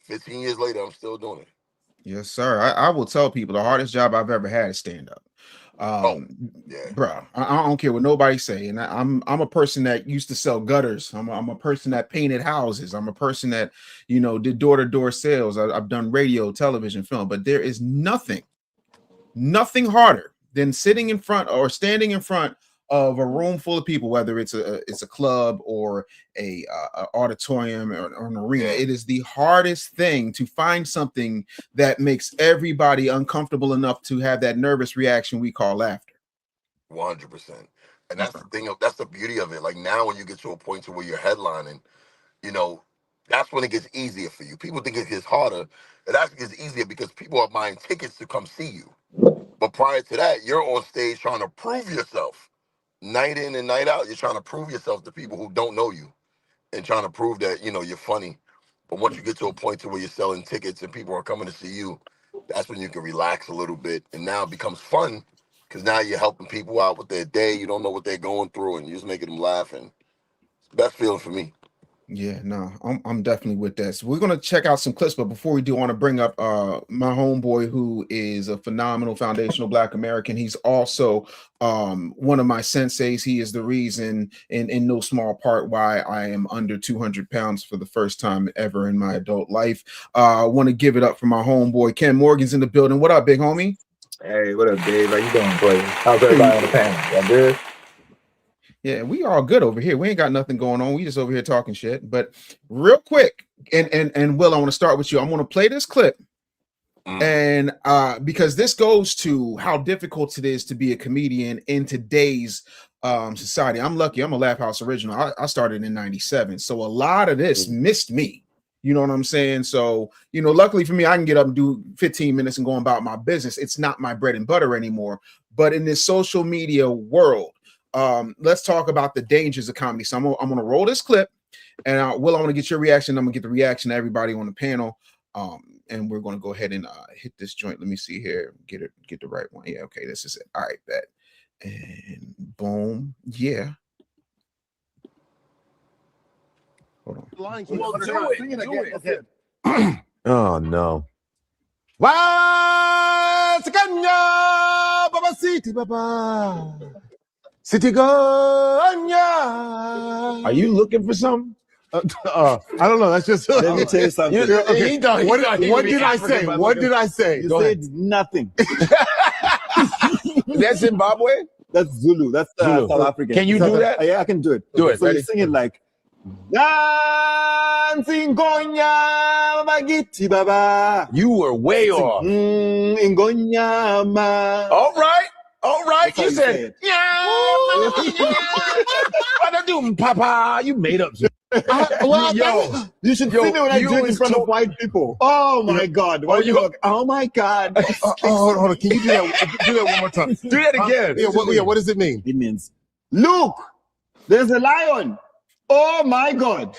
15 years later, I'm still doing it. Yes, sir. I will tell people the hardest job I've ever had is stand up. Bro, I don't care what nobody say. And I'm a person that used to sell gutters. I'm a person that painted houses. I'm a person that, did door-to-door sales. I've done radio, television, film, but there is nothing harder than sitting in front or standing in front of a room full of people, whether it's a club or a auditorium or an arena. It is the hardest thing to find something that makes everybody uncomfortable enough to have that nervous reaction we call laughter. 100%. And that's the thing. That's the beauty of it. Like now, when you get to a point to where you're headlining, that's when it gets easier for you. People think it gets harder. It actually gets easier because people are buying tickets to come see you. But prior to that, you're on stage trying to prove yourself. Night in and night out, you're trying to prove yourself to people who don't know you and trying to prove that, you're funny. But once you get to a point to where you're selling tickets and people are coming to see you, that's when you can relax a little bit. And now it becomes fun because now you're helping people out with their day. You don't know what they're going through and you're just making them laugh. And it's the best feeling for me. Yeah, no, I'm definitely with that. So we're gonna check out some clips, but before we do, I want to bring up my homeboy who is a phenomenal foundational Black American. He's also one of my senseis. He is the reason, in no small part, why I am under 200 pounds for the first time ever in my adult life. I want to give it up for my homeboy Kenn Morgan's in the building. What up, big homie? Hey, what up, Dave? How you doing, buddy? How's everybody on the panel? Y'all good? Yeah, we all good over here. We ain't got nothing going on. We just over here talking shit. But real quick, and Will, I want to start with you. I'm going to play this clip, and because this goes to how difficult it is to be a comedian in today's society. I'm lucky. I'm a Laugh House original. I started in '97, so a lot of this missed me. You know what I'm saying? So, luckily for me, I can get up and do 15 minutes and go about my business. It's not my bread and butter anymore. But in this social media world, let's talk about the dangers of comedy. So I'm gonna roll this clip, and Will, I want to get your reaction. I'm gonna get the reaction of everybody on the panel, and we're gonna go ahead and hit this joint. Let me see here, get the right one. Yeah, okay, this is it. All right, bet, and boom, yeah. Hold on. Well, do it. Okay. Oh no. Baba City, Baba. City Gonya. Are you looking for something? I don't know. That's just. Let me tell you something. Okay. What did I say? What did I say? You Go said ahead. nothing. That's Zimbabwe? That's Zulu. That's Zulu. South African. Can you do that? Yeah, I can do it. Do it. So you sing it like Dancing Gonya Magiti Baba. You were way off. Ingonyama. All right. You said, yeah. What I do, Papa? You made up. You should see me when I do it in front of white people. Oh my God! Why you look? Oh my God! Hold on. Can you do that? Do that one more time. Do that again. What does it mean? It means, look, there's a lion. Oh my God!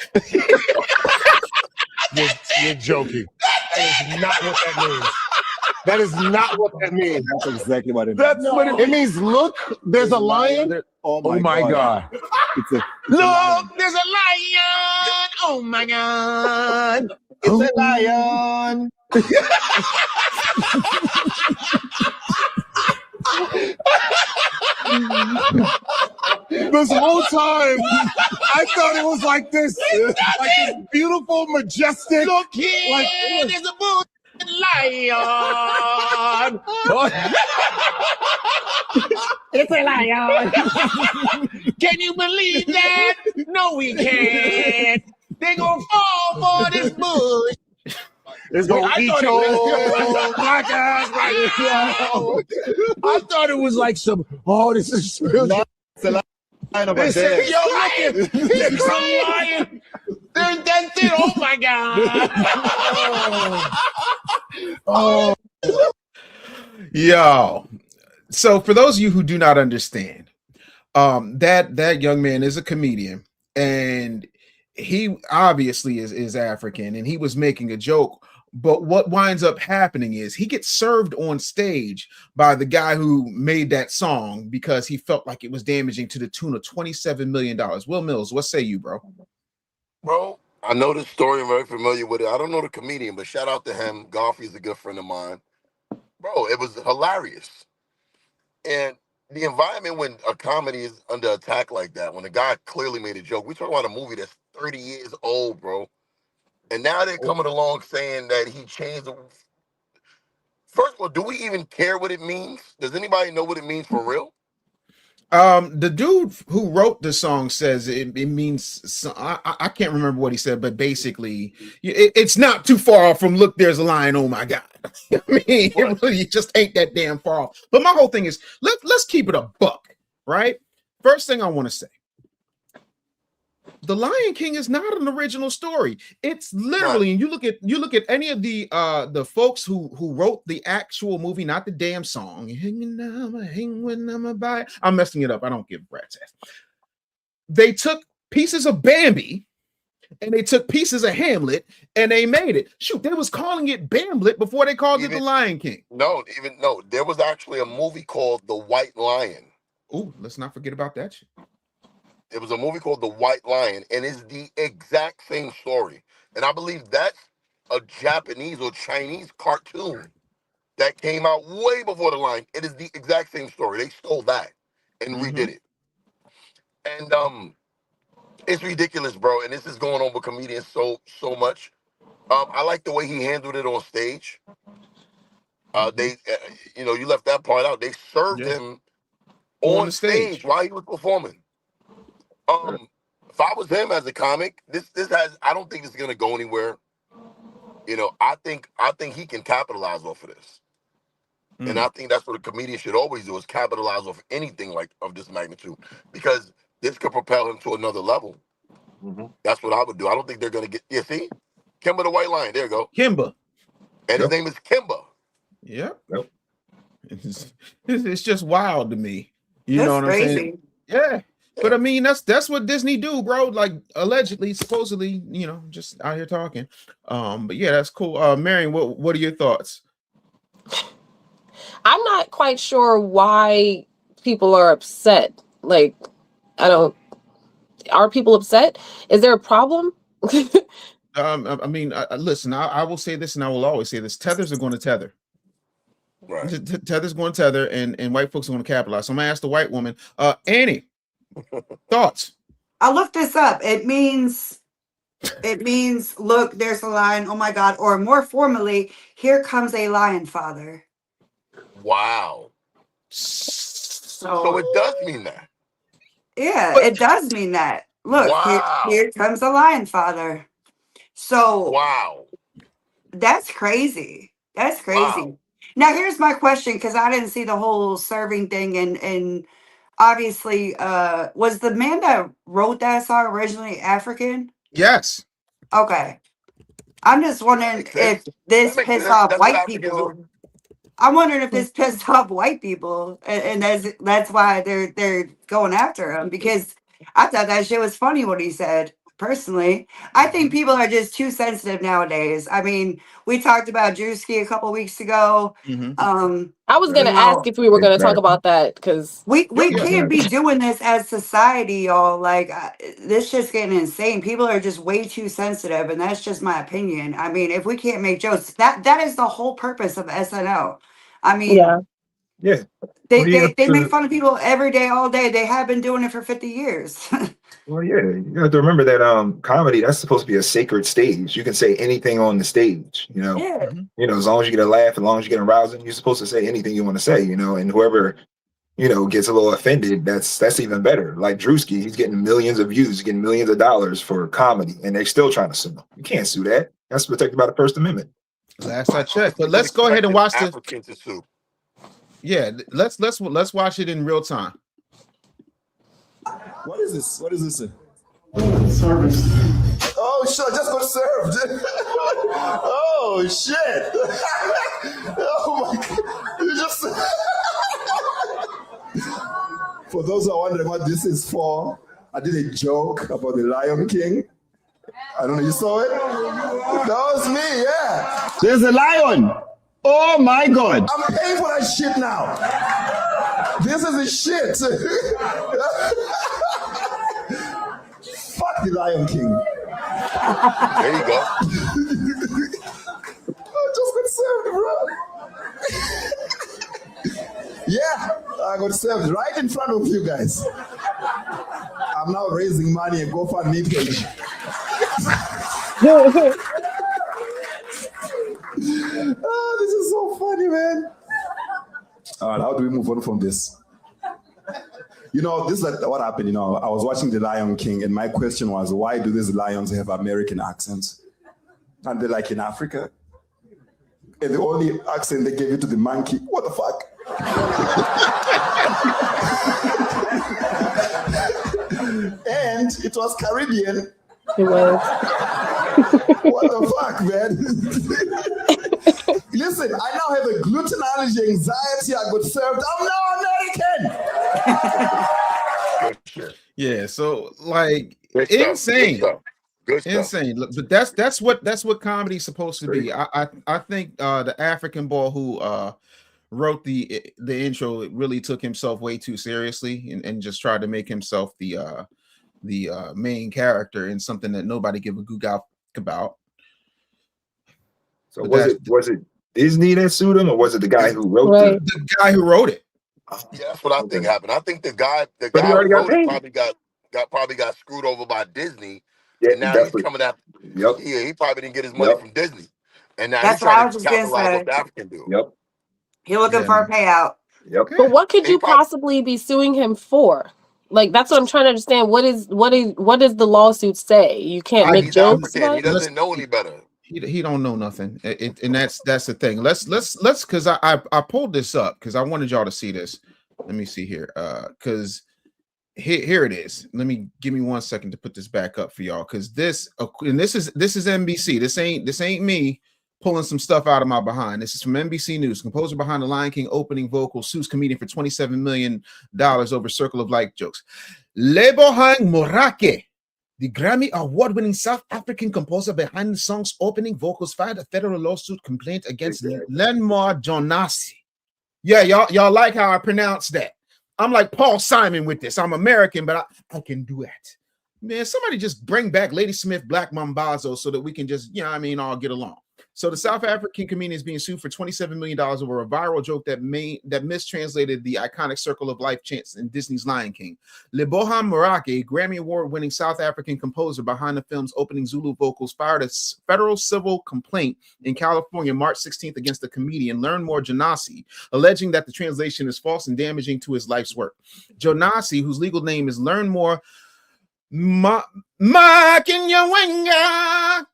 You're joking. That is not what that means. That is not what that means. That's exactly what it means. That's what it means. Look, there's a lion. Oh Oh my God. It's a Look, there's a lion. Oh my God. It's a lion. This whole time, I thought it was like this, like this beautiful, majestic. Look here, like, there's a bull lion. It's a lion. Can you believe that? No, we can't. They gonna fall for this bush. It's gonna eat your black ass right now. I thought it was like some, this is spiritual. It's a lion of a They said, dead. yo, look at it's a lion. They're dented. Oh my God. Yo. So for those of you who do not understand, that young man is a comedian, and he obviously is African, and he was making a joke. But what winds up happening is he gets served on stage by the guy who made that song because he felt like it was damaging to the tune of $27 million. Will Mills, what say you, bro? Bro, I know this story. I'm very familiar with it. I don't know the comedian, but shout out to him. Godfrey's a good friend of mine. Bro, it was hilarious. And the environment when a comedy is under attack like that, when a guy clearly made a joke, we talk about a movie that's 30 years old, bro. And now they're coming along saying that he changed the... First of all, do we even care what it means? Does anybody know what it means for real? The dude who wrote the song says it means, I can't remember what he said, but basically it's not too far off from look, there's a lion. Oh my God. I mean, it really just ain't that damn far off. But my whole thing is let's keep it a buck, right? First thing I want to say, The Lion King is not an original story. It's literally, and you look at any of the folks who wrote the actual movie, not the damn song. I'm messing it up. I don't give a rat's ass. They took pieces of Bambi and they took pieces of Hamlet and they made it. Shoot, they was calling it Bamlet before they called it The Lion King. No, there was actually a movie called The White Lion. Oh, let's not forget about that shit. It was a movie called The White Lion, and it's the exact same story. And I believe that's a Japanese or Chinese cartoon that came out way before The Lion. It is the exact same story. They stole that and redid it. And it's ridiculous, bro. And this is going on with comedians so much. I like the way he handled it on stage. They, you left that part out. They served him on stage while he was performing. If I was him as a comic, I don't think this is gonna go anywhere. I think he can capitalize off of this. And I think that's what a comedian should always do, is capitalize off anything like of this magnitude, because this could propel him to another level. That's what I would do. I don't think they're gonna get see? Kimba the White Lion, there you go. Kimba. And his name is Kimba. Yep. It's just wild to me. You know what I'm saying? Yeah. But I mean, that's what Disney do, bro. Like allegedly, supposedly, just out here talking. But yeah, that's cool. Marien, what are your thoughts? I'm not quite sure why people are upset. Like, are people upset? Is there a problem? I mean, listen, I will say this and I will always say this. Tethers are going to tether. Right. Tether's going to tether and white folks are going to capitalize. So I'm going to ask the white woman, Annie, thoughts? I looked this up. It means, look, there's a lion. Oh my God. Or more formally, here comes a lion father. Wow. So it does mean that. Yeah, it does mean that. Look, here comes a lion father. So wow. That's crazy. That's crazy. Wow. Now here's my question, because I didn't see the whole serving thing, and obviously, was the man that wrote that song originally African? Yes. Okay. I'm just wondering if this pissed off white people. I'm wondering if this pissed off white people, and that's why they're going after him, because I thought that shit was funny what he said. personally. I think people are just too sensitive nowadays. I mean, we talked about Drewski a couple weeks ago. I was gonna ask if we were gonna talk about that because we can't be doing this as society, y'all. Like this just getting insane. People are just way too sensitive, and that's just my opinion. I mean, if we can't make jokes, that is the whole purpose of SNL. I mean, yeah. They make fun of people every day, all day. They have been doing it for 50 years. Well, yeah, you have to remember that comedy, that's supposed to be a sacred stage. You can say anything on the stage, you know. Yeah. You know, as long as you get a laugh, as long as you get arousing, you're supposed to say anything you want to say, you know, and whoever, you know, gets a little offended, that's even better. Like Drewski, he's getting millions of views, getting millions of dollars for comedy, and they're still trying to sue him. You can't sue that. That's protected by the First Amendment. Last I checked. But let's go ahead and watch this. African to sue. Yeah, let's watch it in real time. What is this? What is this? Service. Oh shit! I just got served. Oh shit! Oh my god! You just. For those who are wondering what this is for, I did a joke about the Lion King. I don't know. You saw it? That was me. Yeah. There's a lion. Oh my god! I'm paying for that shit now. This is the shit. Fuck the Lion King. There you go. I just got served, bro. Yeah, I got served right in front of you guys. I'm now raising money and GoFundMe page. Oh, this is so funny, man. All right, how do we move on from this? You know, this is like what happened. You know, I was watching The Lion King, and my question was, why do these lions have American accents? And they're like in Africa. And the only accent they gave you to the monkey. What the fuck? And it was Caribbean. It was. What the fuck, man? Listen, I now have a gluten allergy, anxiety. I got served. I'm now American. Yeah, so like Good stuff, insane. good stuff, good stuff. Insane. Look, but that's what comedy's supposed to be. I think the African boy who wrote the intro really took himself way too seriously and just tried to make himself the main character in something that nobody give a gook about. So was it Disney that sued him, or was it the guy who wrote the guy who wrote it? Yeah, that's what I think happened. I think the guy he who already got wrote it paid. probably got screwed over by Disney. Yeah, and now he's coming out. Yep. Yeah, he probably didn't get his money from Disney. And now That's he's what I trying was to just gonna capitalize say. off the African dude. Yep. You're looking for a payout. Yep. But what could you possibly be suing him for? Like that's what I'm trying to understand. What does the lawsuit say? You can't make jokes about He doesn't know any better. He don't know nothing, and that's the thing. Let's because I pulled this up because I wanted y'all to see this. Let me see here, because here it is. Give me 1 second to put this back up for y'all, because this is NBC. This ain't me pulling some stuff out of my behind. This is from NBC News. Composer behind the Lion King opening vocal sues comedian for $27 million over Circle of Life jokes. Lebohang Morake, the Grammy award-winning South African composer behind the song's opening vocals, filed a federal lawsuit complaint against Lenmore Jonasi. Yeah, y'all like how I pronounce that. I'm like Paul Simon with this. I'm American, but I can do that. Man, somebody just bring back Lady Smith, Black Mambazo, so that we can just, all get along. So the South African comedian is being sued for $27 million over a viral joke that mistranslated the iconic Circle of Life chants in Disney's Lion King. Lebohang Morake, Grammy Award-winning South African composer behind the film's opening Zulu vocals, filed a federal civil complaint in California March 16th against the comedian Lenmore Jonasi, alleging that the translation is false and damaging to his life's work. Jonasi, whose legal name is Lenmore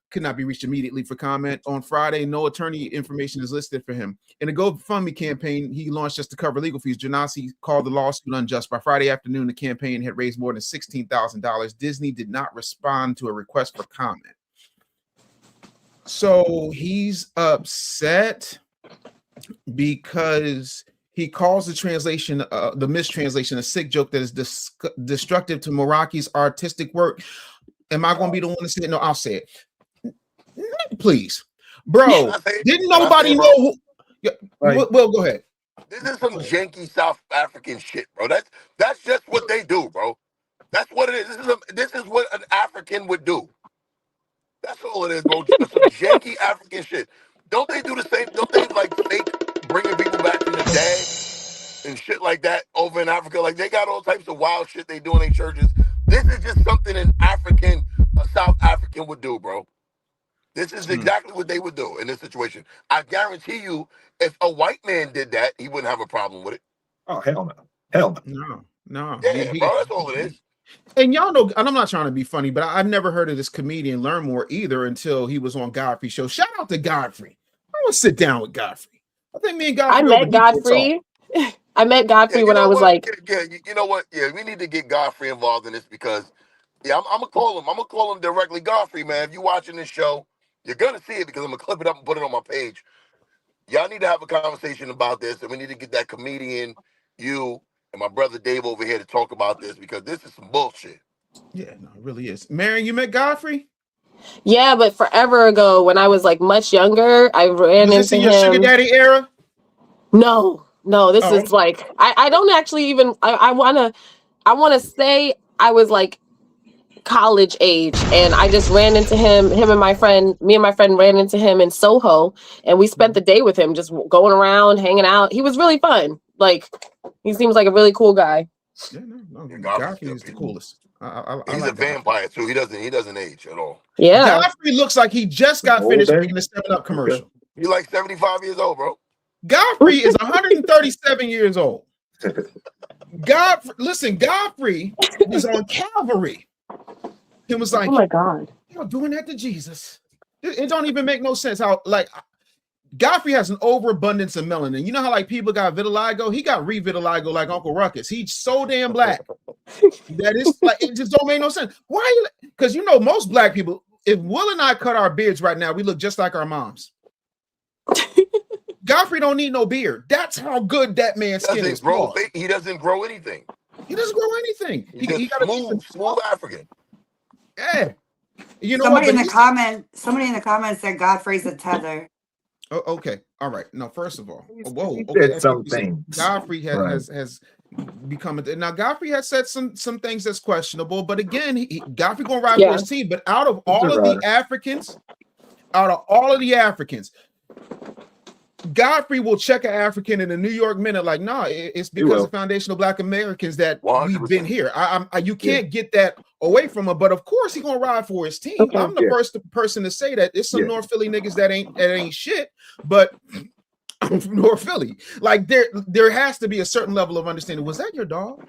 could not be reached immediately for comment on Friday. No attorney information is listed for him. In a GoFundMe campaign he launched just to cover legal fees, Jonasi called the lawsuit unjust. By Friday afternoon, the campaign had raised more than $16,000. Disney did not respond to a request for comment. So he's upset because he calls the translation, the mistranslation, a sick joke that is destructive to Moraki's artistic work. Am I going to be the one to say it? No, I'll say it. Please. Bro, didn't nobody know who? Yeah, well, go ahead. This is some janky South African shit, bro. That's just what they do, bro. That's what it is. This is what an African would do. That's all it is, bro. Some janky African shit. Don't they do the same? Don't they like fake bringing people back from the dead and shit like that over in Africa? Like they got all types of wild shit they do in their churches. This is just something a South African would do, bro. This is exactly what they would do in this situation. I guarantee you, if a white man did that, he wouldn't have a problem with it. Oh, hell no. Hell no. No. Yeah, bro, that's all it is. And y'all know, and I'm not trying to be funny, but I've never heard of this comedian Learn More either until he was on Godfrey's show. Shout out to Godfrey. I want to sit down with Godfrey. I think me and Godfrey. I met Godfrey. I met Godfrey when I was like. Yeah, you know what? Yeah, we need to get Godfrey involved in this because, yeah, I'm gonna call him. I'm gonna call him directly. Godfrey, man, if you're watching this show, you're gonna see it because I'm gonna clip it up and put it on my page. Y'all need to have a conversation about this, and we need to get that comedian, you, and my brother Dave over here to talk about this because this is some bullshit. Yeah, no, it really is. Marion, you met Godfrey? Yeah, but forever ago when I was like much younger, I ran into him. Was this in your sugar daddy era? No, this is like I don't actually even I wanna say I was like college age, and I just ran into him and my friend ran into him in Soho, and we spent the day with him just going around hanging out. He was really fun. Like he seems like a really cool guy. Yeah, no, Godfrey is the coolest. He's like a vampire too. He doesn't age at all. Yeah, Godfrey looks like he just got finished making the 7-Up commercial. He's like 75 years old, bro. Godfrey is 137 years old. Godfrey was on Calvary. It was like, oh my God, you're doing that to Jesus. It don't even make no sense how like Godfrey has an overabundance of melanin. You know how like people got vitiligo? He got revitiligo like Uncle Ruckus. He's so damn black that it's like it just don't make no sense. Why? Because you know most black people. If Will and I cut our beards right now, we look just like our moms. Godfrey don't need no beard. That's how good that man's skin is. He doesn't grow anything. He doesn't grow anything. He got a smooth African. Yeah. You know somebody in the comments said Godfrey's a tether. Oh, okay. All right. No, first of all, whoa. He Okay. said some things. Godfrey has become now. Godfrey has said some things that's questionable, but again, Godfrey gonna ride for his team. But out of all of the Africans, Godfrey will check an African in a New York minute like, nah, it's because of foundational Black Americans that 100%. We've been here. You can't get that away from him, but of course he's gonna ride for his team. Okay. I'm the first person to say that. It's some North Philly niggas that ain't shit, but I'm from North Philly. Like there has to be a certain level of understanding. Was that your dog?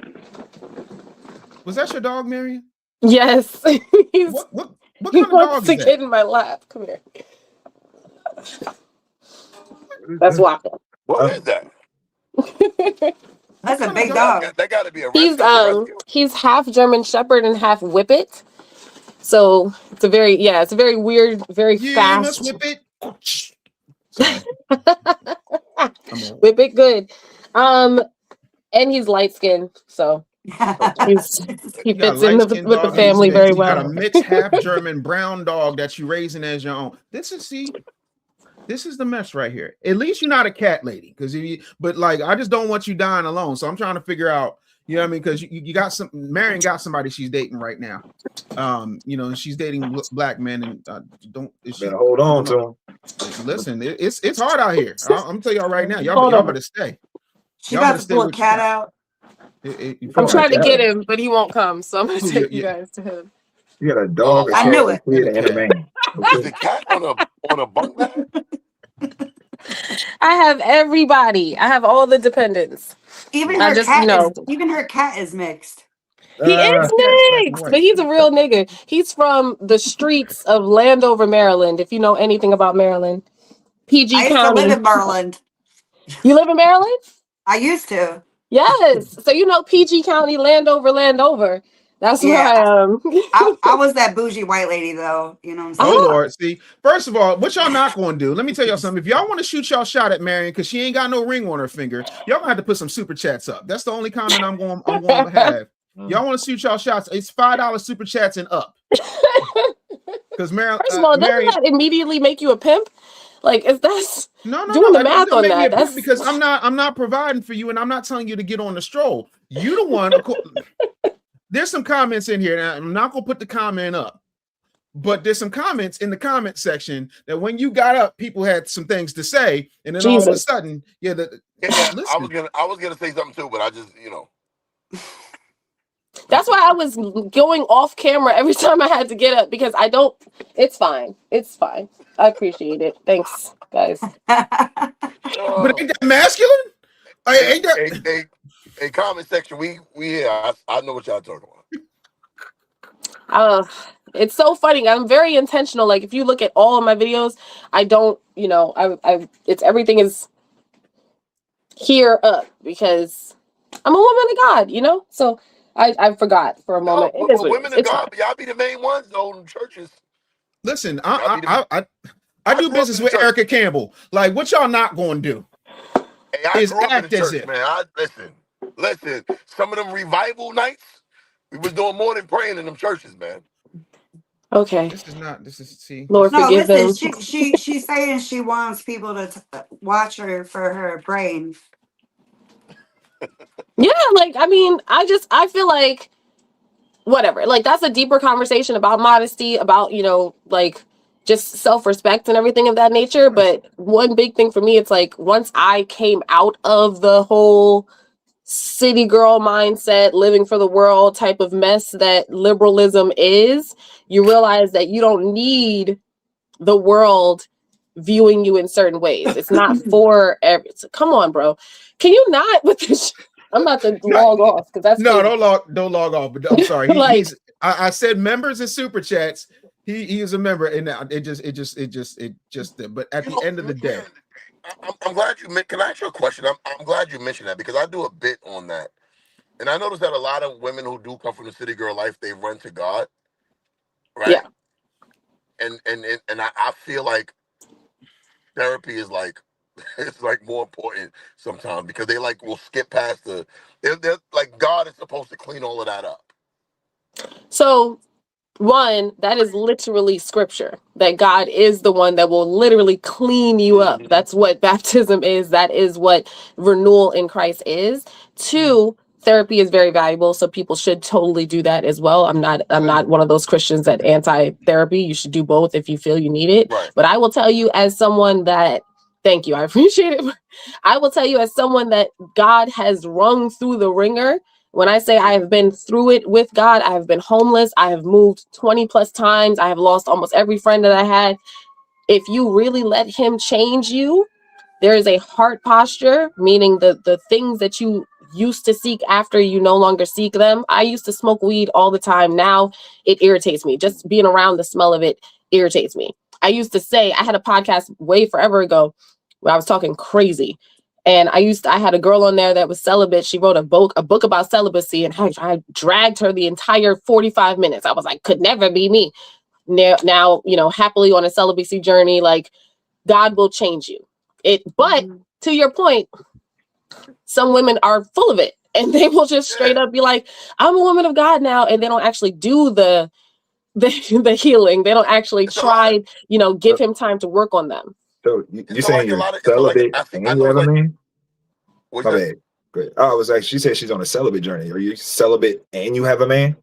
Was that your dog, Marion? Yes. What kind of dog is that? Get in my lap. Come here. That's Waka. What is that? That's a big dog. That got to be a he's half German Shepherd and half Whippet. So it's a very weird, very fast. Whip it. Whip it good. And he's light skinned, so he fits in with the family very well. You got a mixed half German brown dog that you raising as your own. This is the mess right here. At least you're not a cat lady, but like I just don't want you dying alone. So I'm trying to figure out, you know what I mean? Because you got Marion got somebody she's dating right now. She's dating Black men and better hold on to him. Listen, it's hard out here. I'm telling y'all right now, y'all better stay. She got to pull a cat out. I'm trying to get him, but he won't come. So I'm gonna take you guys to him. You got a dog. I knew it. Is the cat on a bunk bed? I have everybody. I have all the dependents. Even her cat is mixed. He is mixed, but he's a real nigga. He's from the streets of Landover, Maryland. If you know anything about Maryland, PG County. I used to live in Maryland. You live in Maryland? I used to. Yes. So you know PG County, Landover. That's where I am. I was that bougie white lady, though. You know what I'm saying? Oh, Lord. See, first of all, what y'all not going to do, let me tell y'all something. If y'all want to shoot y'all shot at Marion because she ain't got no ring on her finger, y'all going to have to put some super chats up. That's the only comment I'm going to have. Y'all want to shoot y'all shots, it's $5 super chats and up. Because Marion, first of all, doesn't that immediately make you a pimp? Like, is that doing the math on that? That's because I'm not providing for you, and I'm not telling you to get on the stroll. You the one. There's some comments in here, and I'm not gonna put the comment up, but there's some comments in the comment section that when you got up, people had some things to say, and then all of a sudden, listen. I was gonna say something too, but I just That's why I was going off camera every time I had to get up, because I don't. It's fine. It's fine. I appreciate it. Thanks, guys. But ain't that masculine? Ain't that a comment section? We here. I know what y'all talking about. It's so funny. I'm very intentional. Like, if you look at all of my videos, I don't. It's everything is here up because I'm a woman of God. So. I forgot for a moment. Women of God, y'all be the main ones though in churches. Listen, I do business with Erica Campbell. Like, what y'all not going to do? Hey, I grew up in the church, man. Listen. Some of them revival nights, we was doing more than praying in them churches, man. Okay. Lord, forgive them. She's saying she wants people to watch her for her brain. Yeah, I feel like whatever. Like, that's a deeper conversation about modesty, about, just self-respect and everything of that nature. But one big thing for me, it's like, once I came out of the whole city girl mindset, living for the world type of mess that liberalism is, you realize that you don't need the world viewing you in certain ways. It's not for come on, bro. Can you not with this? I'm about to log off because that's no, don't log off. But I'm sorry. I said members and super chats. He is a member, and it just. But at the end of the day, I'm glad you. Can I ask you a question? I'm glad you mentioned that because I do a bit on that, and I noticed that a lot of women who do come from the city girl life, they run to God, right? Yeah. And I feel like therapy is like. It's like more important sometimes because they will skip past they're like God is supposed to clean all of that up. So one, that is literally scripture, that God is the one that will literally clean you up. That's what baptism is. That is what renewal in Christ is. Two, therapy is very valuable. So people should totally do that as well. I'm not one of those Christians that anti-therapy. You should do both if you feel you need it. Right. But I will tell you as someone that thank you. I appreciate it. I will tell you as someone that God has wrung through the ringer. When I say I have been through it with God, I have been homeless. I have moved 20 plus times. I have lost almost every friend that I had. If you really let him change you, there is a heart posture, meaning the things that you used to seek after you no longer seek them. I used to smoke weed all the time. Now it irritates me. Just being around the smell of it irritates me. I used to say, I had a podcast way forever ago where I was talking crazy. And I had a girl on there that was celibate. She wrote a book about celibacy, and I dragged her the entire 45 minutes. I was like, could never be me. Now, happily on a celibacy journey, like God will change you. But to your point, some women are full of it and they will just straight up be like, I'm a woman of God now. And they don't actually do the healing. They don't actually try, give him time to work on them. So you're saying you're celibate and you have a man? My bad. Great. Oh, I was like, she said she's on a celibate journey. Are you celibate and you have a man?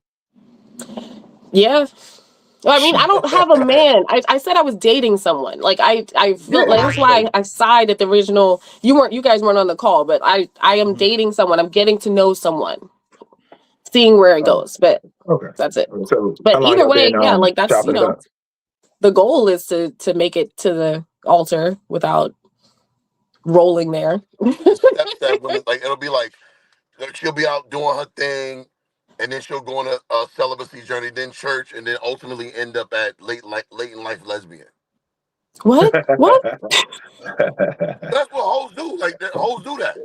Yeah. Well, I mean, I don't have a man. I said I was dating someone. Like I feel like that's why I sighed at the original. You guys weren't on the call, but I am dating someone. I'm getting to know someone, seeing where it goes. But that's it. So, but either way, like that's the goal is to make it to the altar without rolling there. that woman, it'll be like she'll be out doing her thing, and then she'll go on a celibacy journey, then church, and then ultimately end up at late in life lesbian. What? That's what hoes do. Hoes do that.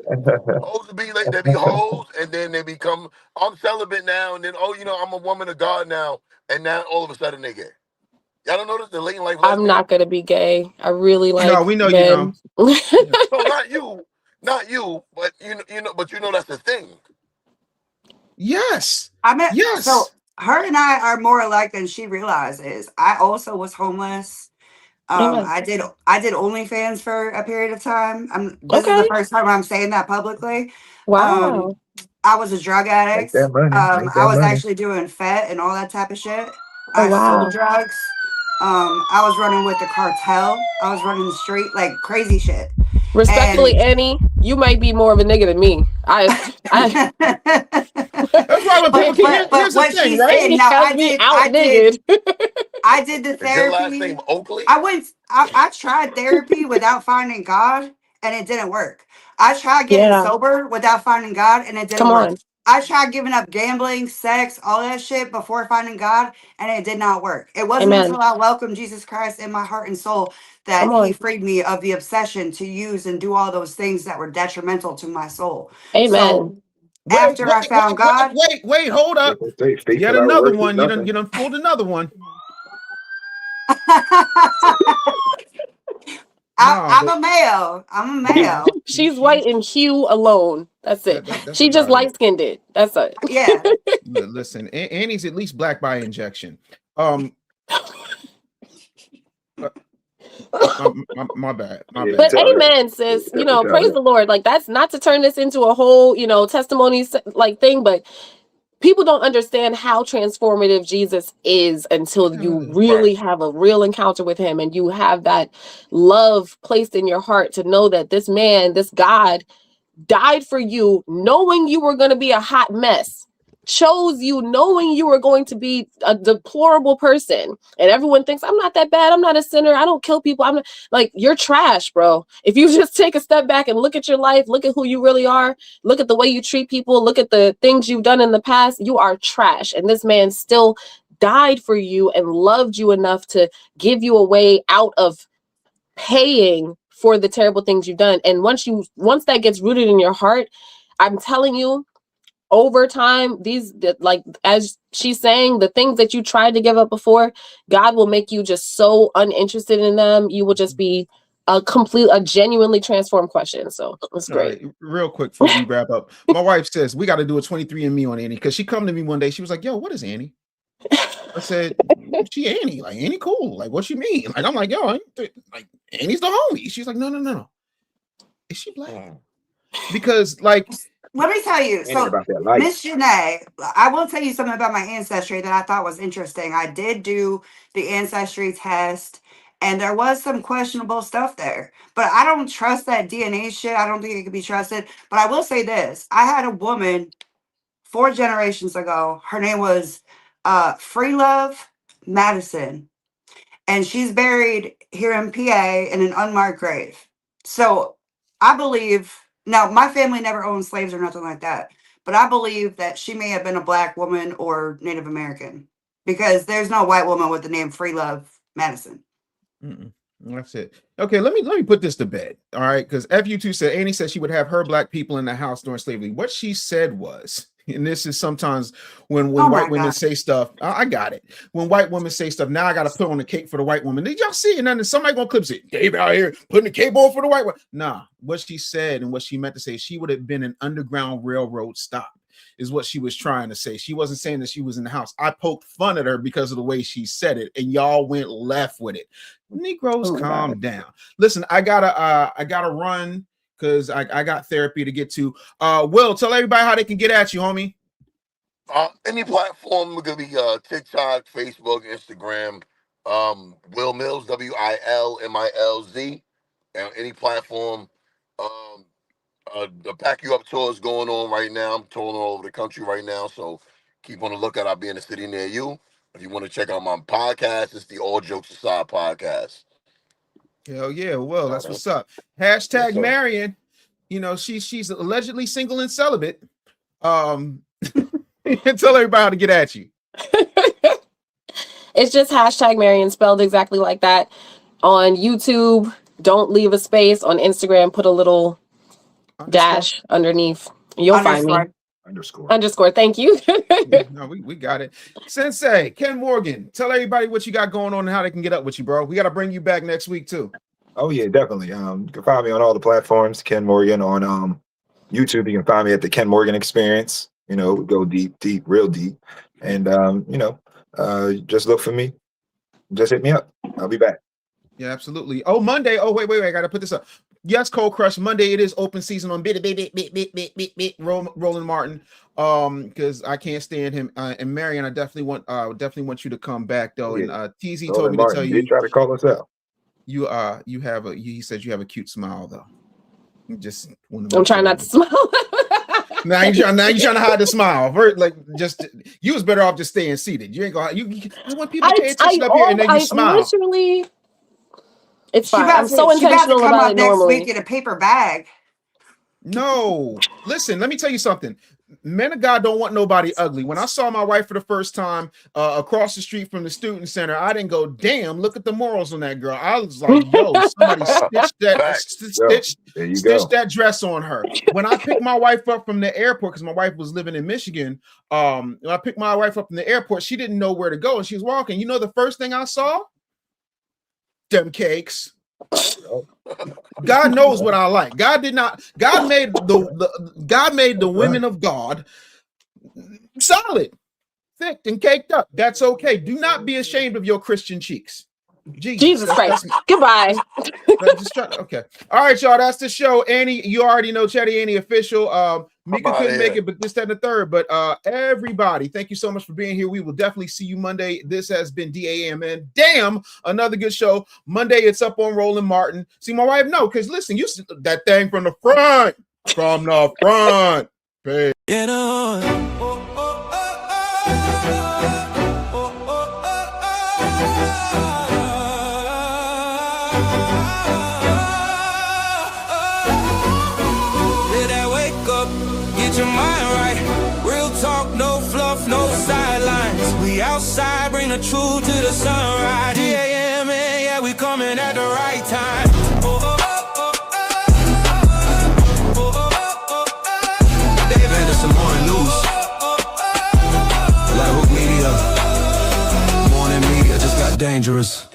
Hoes they be hoes, and then they become I'm celibate now, and then I'm a woman of God now, and now all of a sudden they gay. Y'all don't notice the late in life lesbian? I'm not gonna be gay. I really like. No, we know men. you know. No, not you, but you know that's the thing. Yes. Yes. So her and I are more alike than she realizes. I also was homeless. Amen. I did OnlyFans for a period of time. This is the Okay. first time I'm saying that publicly. Wow. I was a drug Make addict. that money. Make I that was money. actually doing FET and all that type of shit. Oh I sold wow. drugs. I was running with the cartel. I was running the street, like crazy shit. Respectfully, And Annie, you might be more of a nigga than me. That's why when people here's but the what thing, she's right? saying now, has me out nigga. I did the Is your last therapy. name Oakley? I tried therapy without finding God, and it didn't work. I tried getting Yeah. sober without finding God, and it didn't Come work. on. I tried giving up gambling, sex, all that shit before finding God, and it did not work. It wasn't Amen. until I welcomed Jesus Christ in my heart and soul Come that He on. freed me of the obsession to use and do all those things that were detrimental to my soul. Amen. So after I found God, Wait, hold up. Faith Yet without another works is one. nothing. You done pulled another one. Nah, I'm but a male. I'm a male. She's white in hue alone. That's it. that's She just about it. light skinned it. That's it. Yeah. Listen, Annie's at least black by injection. My bad. My bad. But amen, sis. You know, praise the Lord. Like, that's not to turn this into a whole, you know, testimony like thing, but people don't understand how transformative Jesus is until you really have a real encounter with him and you have that love placed in your heart to know that this man, this God, died for you, knowing you were going to be a hot mess, chose you knowing you were going to be a deplorable person. And everyone thinks, I'm not that bad. I'm not a sinner. I don't kill people. I'm not, like, you're trash, bro. If you just take a step back and look at your life, look at who you really are, look at the way you treat people, look at the things you've done in the past, you are trash. And this man still died for you and loved you enough to give you a way out of paying for the terrible things you've done. And once that gets rooted in your heart, I'm telling you, over time, like as she's saying, the things that you tried to give up before, God will make you just so uninterested in them. You will just be a genuinely transformed question. So it's great. All right, real quick before we wrap up, my wife says we got to do a 23andMe on Annie because she come to me one day. She was like, "Yo, what is Annie?" I said, "She Annie, like Annie, cool. Like, what you mean?" Like, I'm like, "Yo, like Annie's the homie." She's like, "No. Is she black?" Because like. Let me tell you, so that Miss Janae, I will tell you something about my ancestry that I thought was interesting. I did do the ancestry test, and there was some questionable stuff there. But I don't trust that DNA shit. I don't think it can be trusted. But I will say this: I had a woman 4 generations ago. Her name was Free Love Madison, and she's buried here in PA in an unmarked grave. So I believe. Now, my family never owned slaves or nothing like that, but I believe that she may have been a black woman or Native American because there's no white woman with the name Free Love Madison. That's it. Okay, let me put this to bed. All right, because FU2 said Annie said she would have her black people in the house during slavery. What she said was, and this is sometimes when white women say stuff. I got it. When white women say stuff, now I got to put on the cape for the white woman. Did y'all see it? And then somebody gonna clip it. Dave out here putting the cape on for the white one. Nah, what she said and what she meant to say, she would have been an Underground Railroad stop. Is what she was trying to say. She wasn't saying that she was in the house. I poked fun at her because of the way she said it, and y'all went left with it. Negroes, calm down. Listen, I gotta run because I got therapy to get to. Will, tell everybody how they can get at you, homie. Any platform, it could be TikTok, Facebook, Instagram. Will Mills, WILMILZ, and any platform. The Pack You Up tour is going on right now. I'm touring all over the country right now, so keep on the lookout. I'll be in the city near you. If you want to check out my podcast, it's the All Jokes Aside podcast. Hell yeah, well, that's what's up. Hashtag Marien. You know, she's allegedly single and celibate. Tell everybody how to get at you. It's just hashtag Marien spelled exactly like that. On YouTube, don't leave a space. On Instagram, put a little dash underneath. You'll find me. Underscore. Thank you. No, we got it. Sensei, Kenn Morgan, tell everybody what you got going on and how they can get up with you, bro. We got to bring you back next week too. Oh yeah, definitely. You can find me on all the platforms. Kenn Morgan on YouTube. You can find me at the Kenn Morgan Experience. You know, we go deep, real deep. And just look for me. Just hit me up. I'll be back. Yeah, absolutely. Oh, Monday. Oh, wait. I gotta put this up. Yes, Cold Crush. Monday it is open season on Roland Martin. Because I can't stand him. And Marion, I definitely want you to come back though. Yeah. And TZ told me to tell you. They try to call us out. He says you have a cute smile though. I'm trying not to smile. Now you're trying to hide the smile. You was better off just staying seated. You ain't gonna. I want people to pay attention up here, and then you smile. Literally, it's fine. I'm so intentional about it normally. Week in a paper bag. No, listen. Let me tell you something. Men of God don't want nobody ugly. When I saw my wife for the first time across the street from the student center, I didn't go, damn, look at the morals on that girl. I was like, yo, somebody stitch that dress on her. When I picked my wife up from the airport, because my wife was living in Michigan, when I picked my wife up from the airport, she didn't know where to go, and she was walking. You know the first thing I saw? Them cakes. God knows what I like. God made the women of God solid, thick, and caked up. That's okay. Do not be ashamed of your Christian cheeks. Jesus Christ. Goodbye. Okay. All right, y'all. That's the show. Annie, you already know Chatty Annie official. Micca couldn't make it, but this, that, and the third. But everybody, thank you so much for being here. We will definitely see you Monday. This has been D.A.M.N. Damn, another good show. Monday, it's up on Roland Martin. See, my wife, no, because listen, you that thing from the front. From the front. Hey. You know. Get your mind right. Real talk, no fluff, no sidelines. We outside, bring the truth to the sunrise. D.A.M.N, yeah, we coming at the right time. D.A.M.N, some more news. Like Hook Media. Morning media just got dangerous.